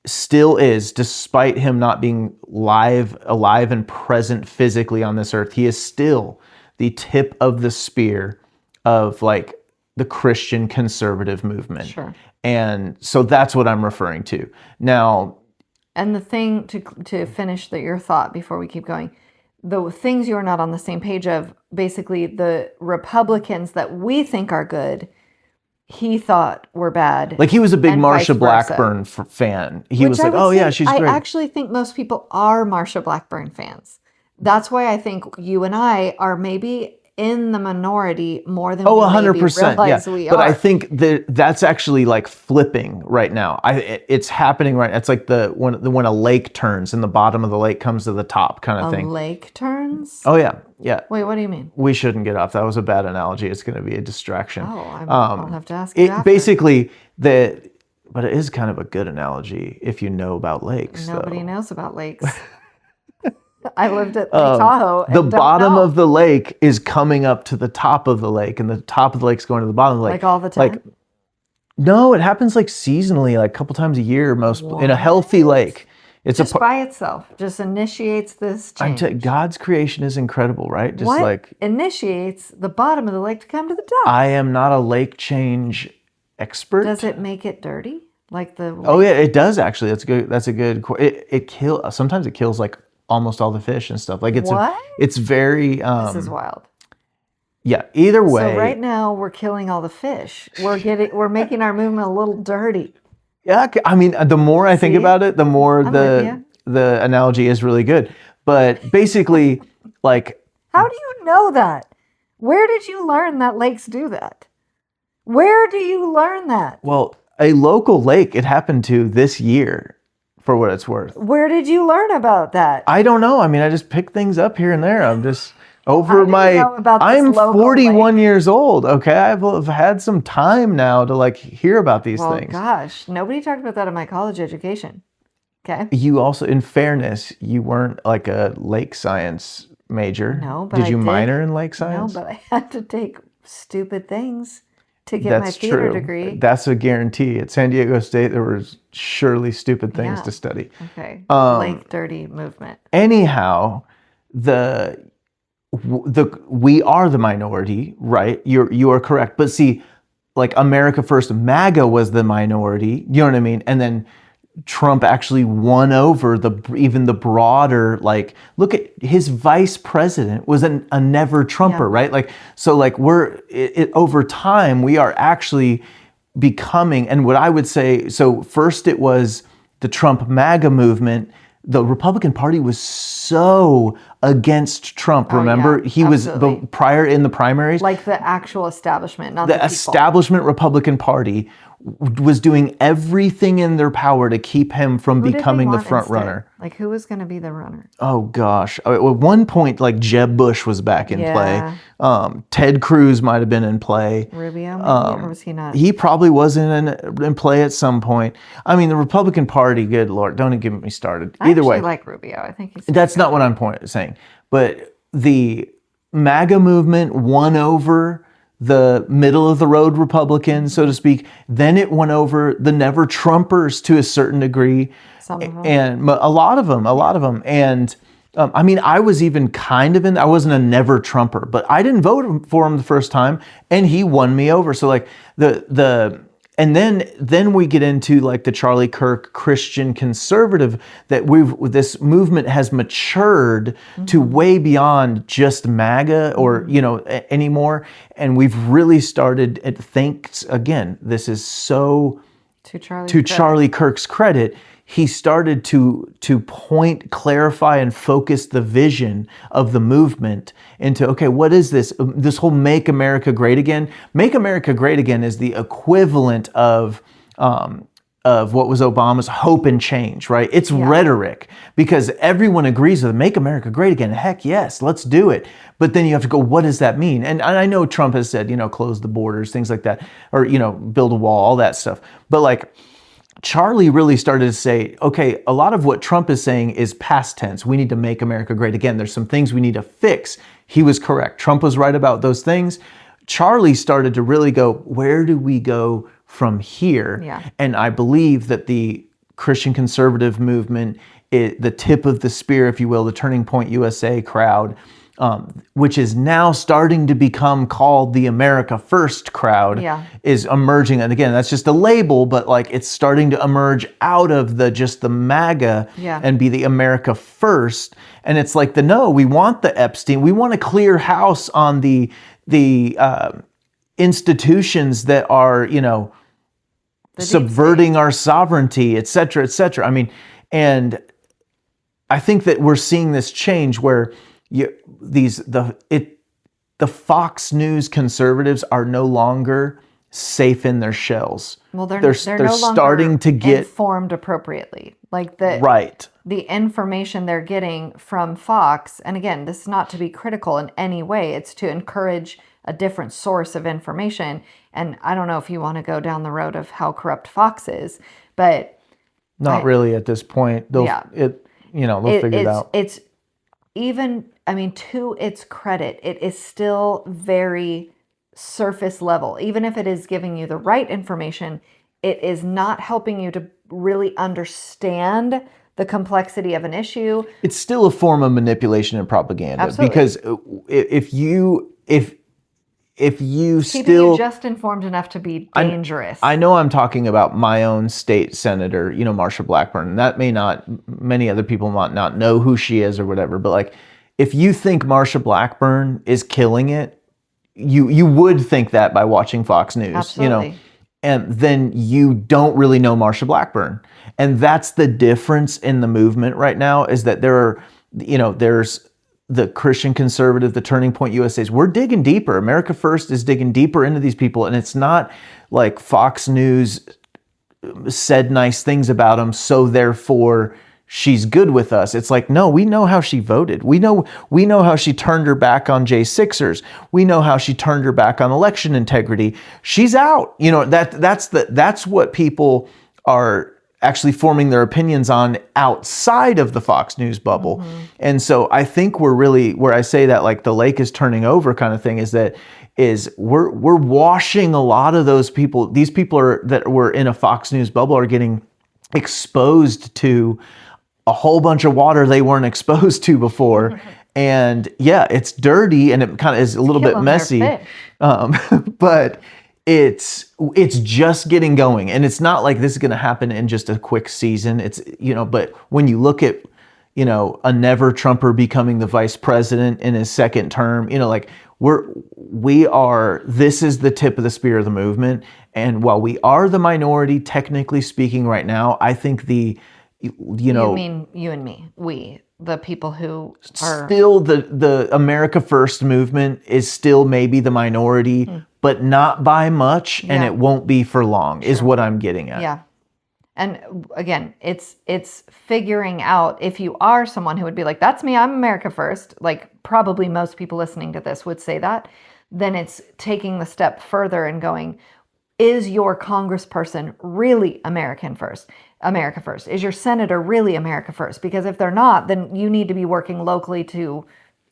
still is, despite him not being alive and present physically on this earth, he is still the tip of the spear of like the Christian conservative movement. Sure. And so that's what I'm referring to. Now, and the thing to finish your thought before we keep going, the things you're not on the same page of, basically the Republicans that we think are good, he thought were bad. Like he was a big Marsha Blackburn fan. He was like, oh yeah, she's great. I actually think most people are Marsha Blackburn fans. That's why I think you and I are maybe in the minority more than we 100%, realize yeah. we But are. I think that's actually like flipping right now. It's happening right. It's like when a lake turns and the bottom of the lake comes to the top kind of thing. A lake turns? Oh yeah, yeah. Wait, what do you mean? We shouldn't get off. That was a bad analogy. It's going to be a distraction. Oh, I'll have to ask you after. Basically, but it is kind of a good analogy if you know about lakes. Nobody knows about lakes. I lived at Lake Tahoe. The bottom of the lake is coming up to the top of the lake, and the top of the lake's going to the bottom of the lake. Like all the time? No, it happens like seasonally, like a couple times a year, in a healthy lake. It's just by itself, just initiates this change. God's creation is incredible, right? Just what initiates the bottom of the lake to come to the top? I am not a lake change expert. Does it make it dirty? Like the lake? Oh yeah, it does actually. That's a good. Sometimes it kills like almost all the fish and stuff. Like it's very this is wild. Yeah, either way. So right now we're killing all the fish. We're making our movement a little dirty. Yeah, I mean, the more I think about it, the more the analogy is really good. But basically, like, how do you know that? Where did you learn that lakes do that? Where do you learn that? Well, a local lake it happened to this year. For what it's worth. Where did you learn about that? I don't know. I mean, I just pick things up here and there. I'm just I'm 41 years old. Okay, I've had some time now to like hear about these things. Gosh, nobody talked about that in my college education. Okay. You also, in fairness, you weren't like a lake science major. No, but did you minor in lake science? No, but I had to take stupid things to get my theater degree. That's a guarantee. At San Diego State, there were surely stupid things to study. Okay. Lake dirty movement. Anyhow, we are the minority, right? You are correct. But see, like America First, MAGA was the minority. You know what I mean? And then Trump actually won over even the broader, like, look at his vice president was a never Trumper, right? Like, so like over time, we are actually becoming, and what I would say, so first it was the Trump MAGA movement, the Republican Party was so against Trump. Remember, yeah, he was absolutely. prior in the primaries. Like the actual establishment, not the people. Establishment Republican Party was doing everything in their power to keep him from Who did they becoming the want front instead? runner. Like, who was going to be the runner? Oh gosh! At one point, like Jeb Bush was back in Yeah. play. Ted Cruz might have been in play. Rubio, maybe, or was he not? He probably was in play at some point. I mean, the Republican Party. Good Lord, don't get me started. I Either way, actually like Rubio. I think he's. that's not what I'm saying. But the MAGA movement won over the middle of the road Republicans, so to speak. Then it won over the never Trumpers to a certain degree. Some of them. And a lot of them. And I mean, I was even kind of I wasn't a never Trumper, but I didn't vote for him the first time, and he won me over. So like and then we get into like the Charlie Kirk Christian conservative, that this movement has matured to way beyond just MAGA or anymore, and we've really started. Thanks again, this is so To to Charlie Kirk's credit, he started to point, clarify, and focus the vision of the movement into, okay, what is this? This whole Make America Great Again. Make America Great Again is the equivalent of what was Obama's hope and change, right? It's rhetoric, because everyone agrees with Make America Great Again. Heck yes, let's do it. But then you have to go, what does that mean? And I know Trump has said, close the borders, things like that, or, build a wall, all that stuff. But like, Charlie really started to say, okay, a lot of what Trump is saying is past tense. We need to make America great again. There's some things we need to fix. He was correct. Trump was right about those things. Charlie started to really go, where do we go from here? Yeah. And I believe that the Christian conservative movement, the tip of the spear, if you will, the Turning Point USA crowd, which is now starting to become called the America First crowd, is emerging. And again, that's just a label, but like it's starting to emerge out of just the MAGA and be the America First. And it's like we want the Epstein, we want to clear house on the institutions that are, subverting our sovereignty, et cetera, et cetera. I mean, and I think that we're seeing this change where the Fox News conservatives are no longer safe in their shells. Well, they're no starting longer to get informed appropriately. Like the information they're getting from Fox, and again, this is not to be critical in any way. It's to encourage a different source of information. And I don't know if you want to go down the road of how corrupt Fox is, but not really at this point. They'll figure it out. It's even, to its credit, it is still very surface level. Even if it is giving you the right information, it is not helping you to really understand the complexity of an issue. It's still a form of manipulation and propaganda. Absolutely. Because if you Keeping still you just informed enough to be dangerous. I know I'm talking about my own state senator, Marsha Blackburn. That many other people might not know who she is or whatever, but like, if you think Marsha Blackburn is killing it, you would think that by watching Fox News, Absolutely. And then you don't really know Marsha Blackburn. And that's the difference in the movement right now, is that there's the Christian conservative, the Turning Point USA's. We're digging deeper. America First is digging deeper into these people. And it's not like Fox News said nice things about them, so therefore she's good with us. It's like, no, we know how she voted. We know how she turned her back on J6ers. We know how she turned her back on election integrity. She's out. That's what people are actually forming their opinions on outside of the Fox News bubble. Mm-hmm. And so I think we're really, where I say that like the lake is turning over kind of thing, is we're washing a lot of those people. These people that were in a Fox News bubble are getting exposed to a whole bunch of water they weren't exposed to before. And it's dirty and it kind of is a little bit messy. But it's just getting going, and it's not like this is going to happen in just a quick season. It's, but when you look at, a never Trumper becoming the vice president in his second term, like this is the tip of the spear of the movement. And while we are the minority, technically speaking right now, I think you know, You mean you and me, we, the people who are still the America First movement is still maybe the minority, but not by much, and Yeah. it won't be for long, is what I'm getting at. Yeah. And again, it's figuring out if you are someone who would be like, that's me, I'm America First, like probably most people listening to this would say that, then it's taking the step further and going, is your congressperson really America First? Is your senator really America First? Because if they're not, then you need to be working locally to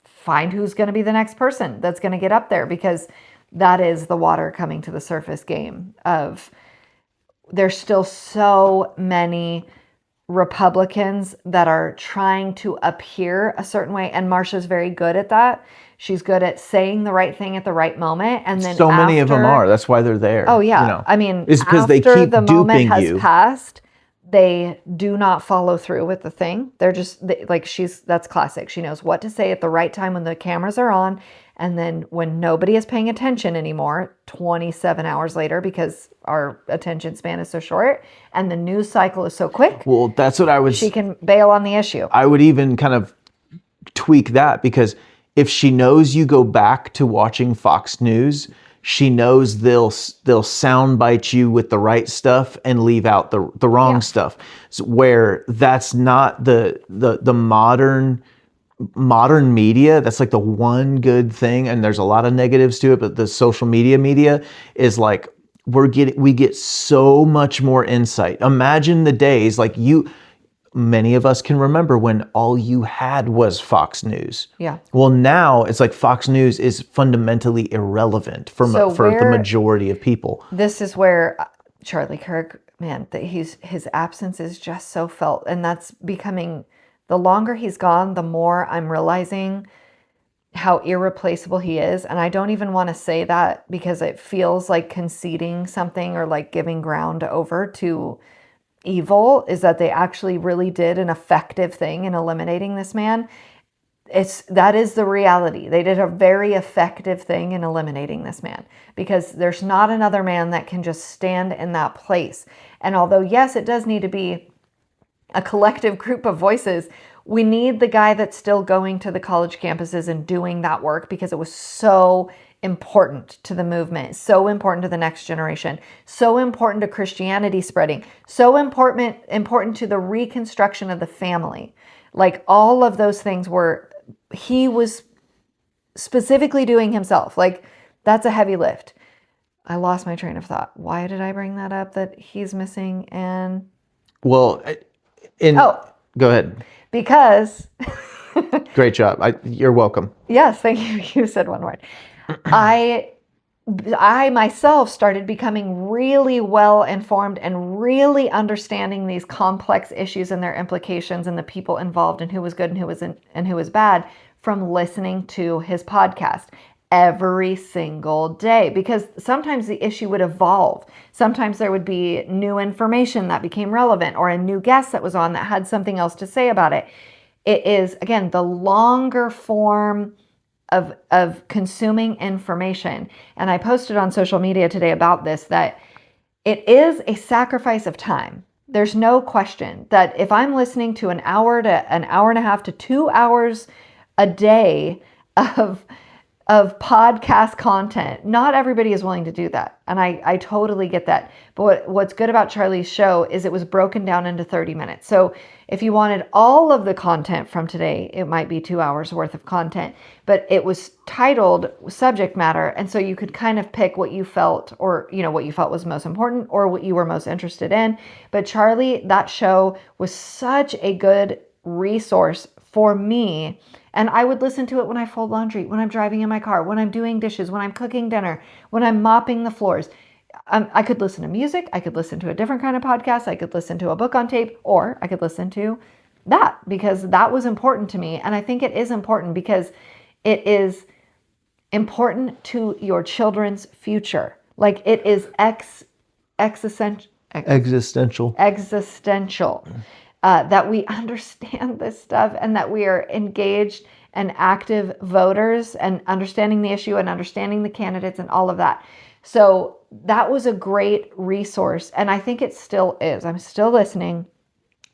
find who's going to be the next person that's going to get up there, because that is the water coming to the surface game of there's still so many Republicans that are trying to appear a certain way. And Marsha's very good at that. She's good at saying the right thing at the right moment. And then So many of them are. That's why they're there. Oh, yeah. You know. I mean, It's because after they keep the moment duping has you. passed, they do not follow through with the thing. They're just like, that's classic. She knows what to say at the right time when the cameras are on. And then when nobody is paying attention anymore, 27 hours later, because our attention span is so short and the news cycle is so quick. Well, that's what I was. She can bail on the issue. I would even kind of tweak that, because if she knows you go back to watching Fox News, she knows they'll soundbite you with the right stuff and leave out the wrong stuff. So where that's not the modern media, that's like the one good thing, and there's a lot of negatives to it, but the social media is like we get so much more insight. Imagine the days like many of us can remember when all you had was Fox News. Yeah. Well, now it's like Fox News is fundamentally irrelevant for the majority of people. This is where Charlie Kirk, man, his absence is just so felt, and that's becoming. The longer he's gone, the more I'm realizing how irreplaceable he is. And I don't even want to say that because it feels like conceding something or like giving ground over to evil, is that they actually really did an effective thing in eliminating this man. That is the reality. They did a very effective thing in eliminating this man, because there's not another man that can just stand in that place. And although, yes, it does need to be a collective group of voices, we need the guy that's still going to the college campuses and doing that work, because it was so important to the movement, so important to the next generation, so important to Christianity spreading, so important to the reconstruction of the family. Like all of those things he was specifically doing himself. Like that's a heavy lift. I lost my train of thought. Why did I bring that up, that he's missing? And well, go ahead. Because great job. You're welcome. Yes, thank you. You said one word. I myself started becoming really well informed and really understanding these complex issues and their implications and the people involved and who was good and who was bad from listening to his podcast every single day, because sometimes the issue would evolve. Sometimes there would be new information that became relevant, or a new guest that was on that had something else to say about it. It is, again, the longer form of consuming information. And I posted on social media today about this, that it is a sacrifice of time. There's no question that if I'm listening to an hour to an hour and a half to 2 hours a day of podcast content, not everybody is willing to do that. And I totally get that. But what's good about Charlie's show is it was broken down into 30 minutes. So if you wanted all of the content from today, it might be 2 hours worth of content, but it was titled subject matter. And so you could kind of pick what you felt, or, what you felt was most important or what you were most interested in. But Charlie, that show was such a good resource for me. And I would listen to it when I fold laundry, when I'm driving in my car, when I'm doing dishes, when I'm cooking dinner, when I'm mopping the floors. I could listen to music. I could listen to a different kind of podcast. I could listen to a book on tape, or I could listen to that, because that was important to me. And I think it is important because it is important to your children's future. Like it is existential. That we understand this stuff and that we are engaged and active voters and understanding the issue and understanding the candidates and all of that. So that was a great resource. And I think it still is. I'm still listening.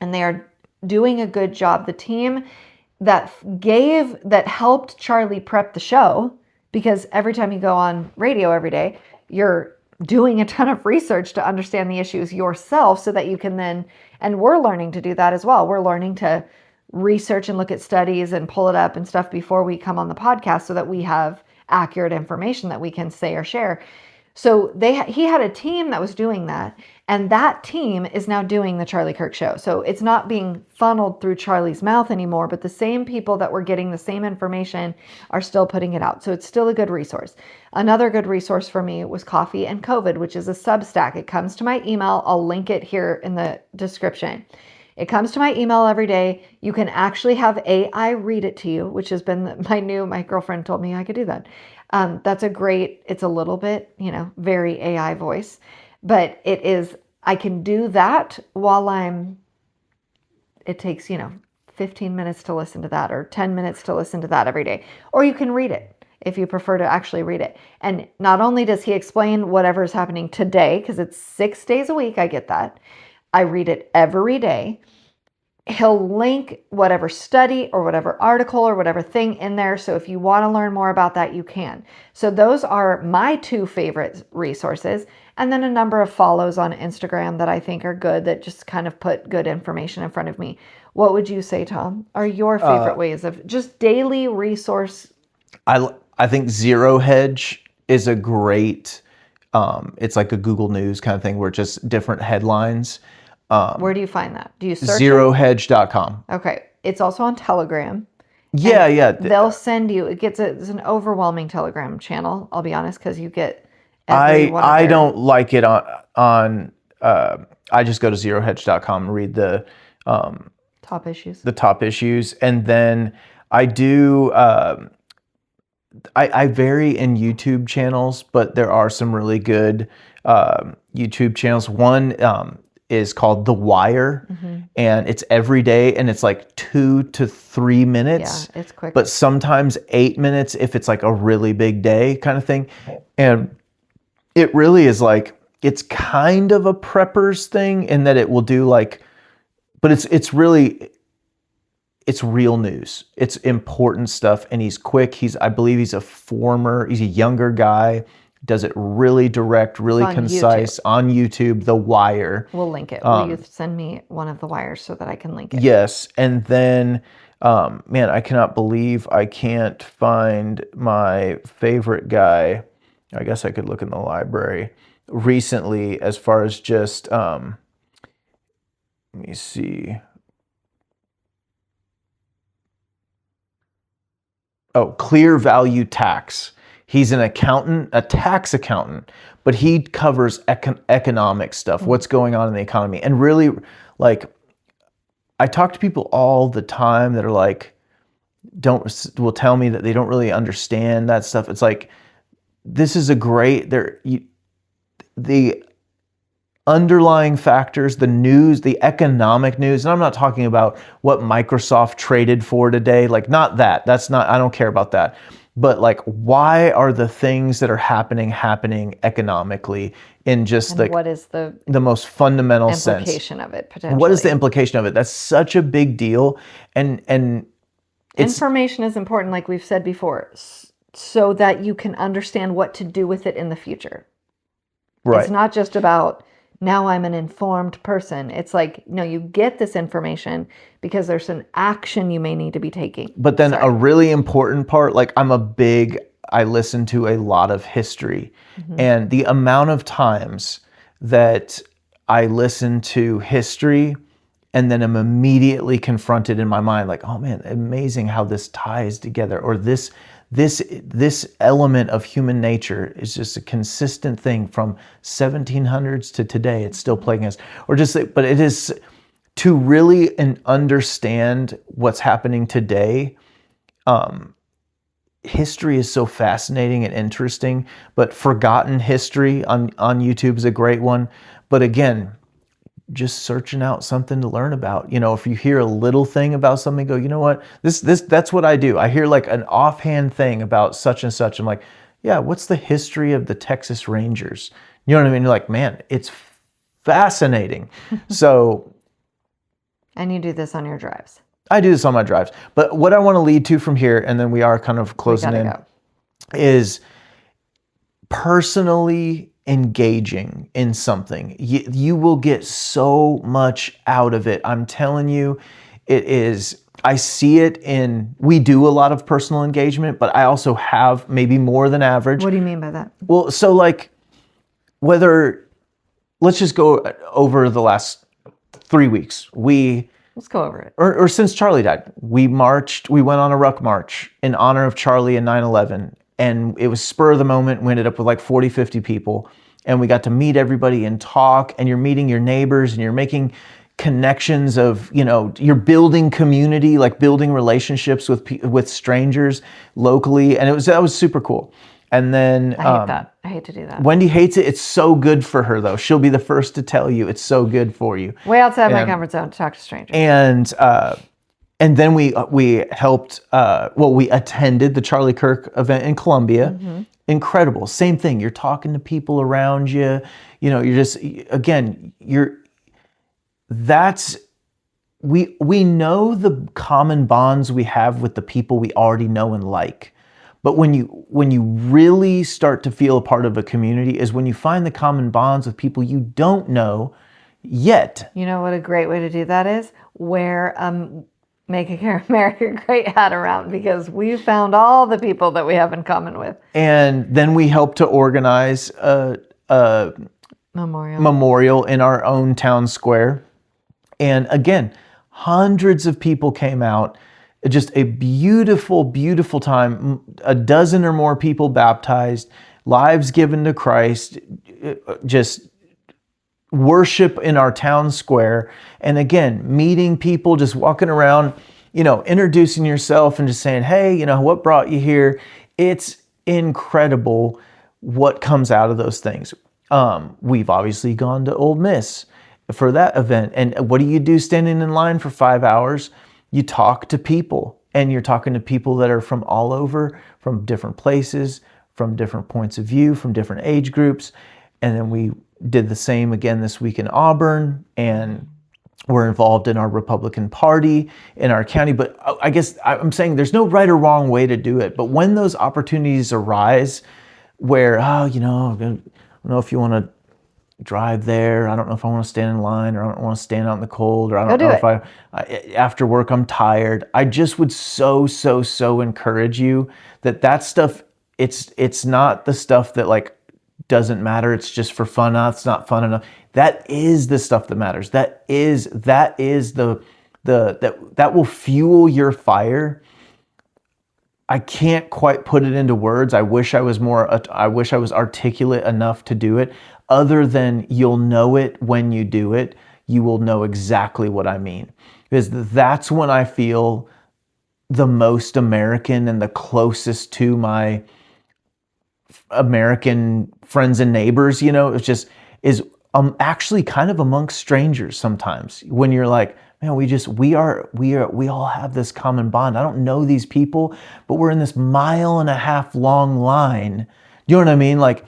and they are doing a good job. The team that helped Charlie prep the show, because every time you go on radio every day, you're doing a ton of research to understand the issues yourself so that you can then, and we're learning to do that as well. We're learning to research and look at studies and pull it up and stuff before we come on the podcast so that we have accurate information that we can say or share. So he had a team that was doing that, and that team is now doing the Charlie Kirk show. So it's not being funneled through Charlie's mouth anymore, but the same people that were getting the same information are still putting it out. So it's still a good resource. Another good resource for me was Coffee and COVID, which is a Substack. It comes to my email. I'll link it here in the description. It comes to my email every day. You can actually have AI read it to you, which has been my girlfriend told me I could do that. It's a little bit, very AI voice, but I can do that it takes, 15 minutes to listen to that or 10 minutes to listen to that every day. Or you can read it if you prefer to actually read it. And not only does he explain whatever is happening today, because it's 6 days a week, I get that. I read it every day. He'll link whatever study or whatever article or whatever thing in there. So if you want to learn more about that, you can. So those are my two favorite resources. And then a number of follows on Instagram that I think are good, that just kind of put good information in front of me. What would you say, Tom, are your favorite ways of just daily resource? I think Zero Hedge is a great, it's like a Google News kind of thing where just different headlines. Where do you find that? Do you search zerohedge.com. Okay. It's also on Telegram. Yeah. They'll send you, it's an overwhelming Telegram channel, I'll be honest, because you get every one of I their... don't like it on I just go to zerohedge.com and read the top issues. The top issues. And then I do I vary in YouTube channels, but there are some really good YouTube channels. One is called The Wire, and it's every day, and it's like 2 to 3 minutes. Yeah, it's quick. But sometimes 8 minutes if it's like a really big day kind of thing. And it really is like, it's kind of a prepper's thing in that it will do like, but it's real news. It's important stuff, and he's quick. I believe he's a younger guy. Does it really direct, really concise on YouTube, The Wire. We'll link it. Will you send me one of the wires so that I can link it? Yes. And then, man, I cannot believe I can't find my favorite guy. I guess I could look in the library recently as far as just, let me see. Oh, Clear Value Tax. He's an accountant, a tax accountant, but he covers economic stuff, what's going on in the economy. And really, like, I talk to people all the time that are like, will tell me that they don't really understand that stuff. It's like, this is the underlying factors, the news, the economic news, and I'm not talking about what Microsoft traded for today, like not that. I don't care about that. But like, why are the things that are happening economically in just what is the most fundamental implication of it potentially? What is the implication of it? That's such a big deal. And information is important, like we've said before, so that you can understand what to do with it in the future. Right. It's not just about, now I'm an informed person. It's like, no, you get this information because there's an action you may need to be taking. But then a really important part, like I listen to a lot of history. And the amount of times that I listen to history and then I'm immediately confronted in my mind, like, oh man, amazing how this ties together, or this element of human nature is just a consistent thing from 1700s to today. It's still plaguing us, but it is to really understand what's happening today. History is so fascinating and interesting, but forgotten history on YouTube is a great one. But again, just searching out something to learn about. If you hear a little thing about something, go, you know what? That's what I do. I hear like an offhand thing about such and such. I'm like, yeah, what's the history of the Texas Rangers? You know what I mean? You're like, man, it's fascinating. So And you do this on your drives. I do this on my drives. But what I want to lead to from here, and then we are kind of closing in, is personally engaging in something. You will get so much out of it. I'm telling you, it is. I see it we do a lot of personal engagement, but I also have maybe more than average. What do you mean by that? Well, so like let's just go over the last 3 weeks. Let's go over it. Or since Charlie died, we went on a ruck march in honor of Charlie and 9/11. And it was spur of the moment. We ended up with like 40, 50 people. And we got to meet everybody and talk. And you're meeting your neighbors and you're making connections of, you're building community, like building relationships with strangers locally. And that was super cool. And then I hate that. I hate to do that. Wendy hates it. It's so good for her though. She'll be the first to tell you it's so good for you. Way outside my comfort zone to talk to strangers. And then we helped, we attended the Charlie Kirk event in Columbia. Mm-hmm. Incredible. Same thing. You're talking to people around you. You're just, again, we know the common bonds we have with the people we already know and like. But when you really start to feel a part of a community is when you find the common bonds with people you don't know yet. You know what a great way to do that is? Wear Make America Great hat around, because we found all the people that we have in common with. And then we helped to organize a memorial in our own town square. And again, hundreds of people came out. Just a beautiful, beautiful time. A dozen or more people baptized, lives given to Christ, just worship in our town square. And again, meeting people, just walking around, introducing yourself and just saying, hey, what brought you here? It's incredible what comes out of those things. We've obviously gone to Ole Miss for that event. And what do you do standing in line for 5 hours? You talk to people, and you're talking to people that are from all over, from different places, from different points of view, from different age groups. And then we did the same again this week in Auburn, and we're involved in our Republican Party in our county. But I guess I'm saying there's no right or wrong way to do it. But when those opportunities arise where, I don't know if you want to drive there, I don't know if I want to stand in line, or I don't want to stand out in the cold, or I don't know if I after work I'm tired. I just would so encourage you that stuff, it's not the stuff that like doesn't matter. It's just for fun. It's not fun enough. That is the stuff that matters. That is that will fuel your fire. I can't quite put it into words. I wish I was articulate enough to do it, other than you'll know it when you do it. You will know exactly what I mean. Because that's when I feel the most American and the closest to my American friends and neighbors. I'm actually kind of amongst strangers sometimes, when you're like, man, we all have this common bond. I don't know these people, but we're in this 1.5 mile long line. Do you know what I mean? Like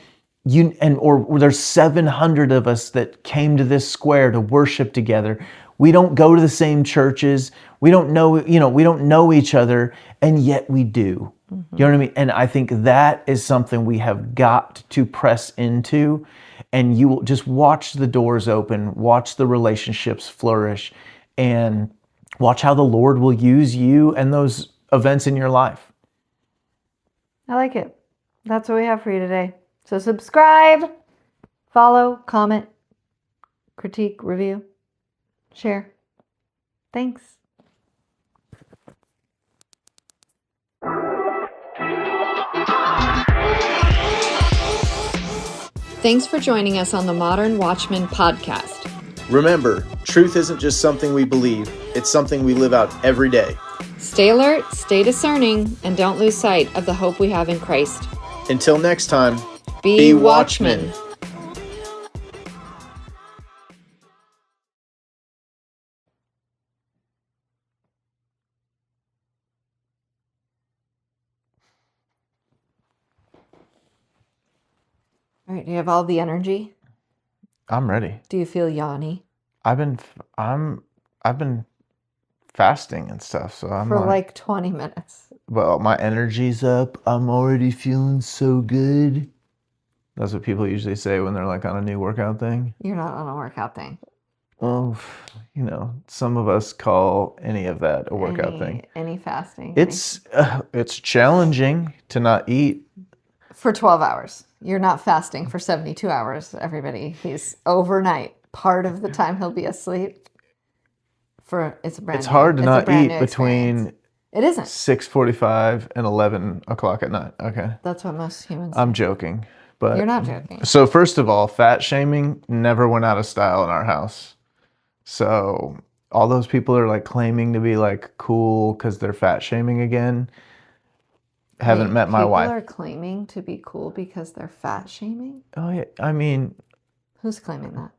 or there's 700 of us that came to this square to worship together. We don't go to the same churches. We don't know each other, and yet we do. Mm-hmm. You know what I mean? And I think that is something we have got to press into, and you will just watch the doors open, watch the relationships flourish, and watch how the Lord will use you and those events in your life. I like it. That's what we have for you today. So subscribe, follow, comment, critique, review, share. Thanks. Thanks for joining us on the Modern Watchman podcast. Remember, truth isn't just something we believe, it's something we live out every day. Stay alert, stay discerning, and don't lose sight of the hope we have in Christ. Until next time, be watchmen. All right, do you have all the energy? I'm ready. Do you feel yawny? I've been fasting and stuff. So I'm for like, like 20 minutes. well, my energy's up. I'm already feeling so good. That's what people usually say when they're like on a new workout thing. You're not on a workout thing. Well, you know, some of us call any of that a workout thing. Any fasting. It's challenging to not eat. For 12 hours. You're not fasting for 72 hours, everybody. He's overnight. Part of the time he'll be asleep. It's hard to not eat between it isn't 6:45 and 11 o'clock at night. Okay. That's what most humans I'm do. joking. But You're not joking. So first of all, fat shaming never went out of style in our house. So all those people are like claiming to be like cool because they're fat shaming again. Haven't met my wife. People are claiming to be cool because they're fat shaming? Oh yeah, I mean, who's claiming that?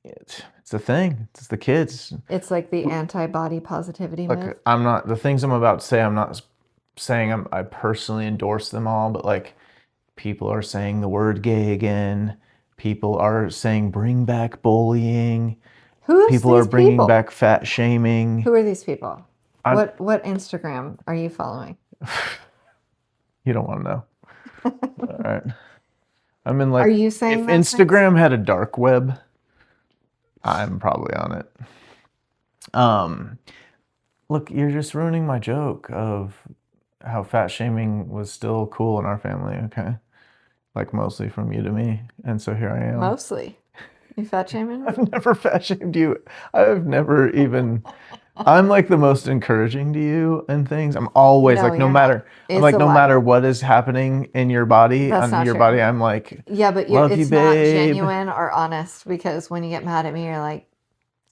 It's the thing. It's the kids. It's like the anti-body positivity move. Look, I'm not, the things I'm about to say, I'm not saying I personally endorse them all, but like people are saying the word gay again. People are saying bring back bullying. People are bringing back fat shaming. Who are these people? What Instagram are you following? You don't want to know. All right. I'm in like, are you saying if Instagram had a dark web, I'm probably on it. Look, you're just ruining my joke of how fat shaming was still cool in our family, okay? Like mostly from you to me. And so here I am. Mostly. You fat shaming? I've never fat shamed you. I've never even, I'm like the most encouraging to you and things. I'm always like, no matter what is happening in your body, body, I'm like, yeah, but love it's you, not babe. genuine or honest, because when you get mad at me, you're like,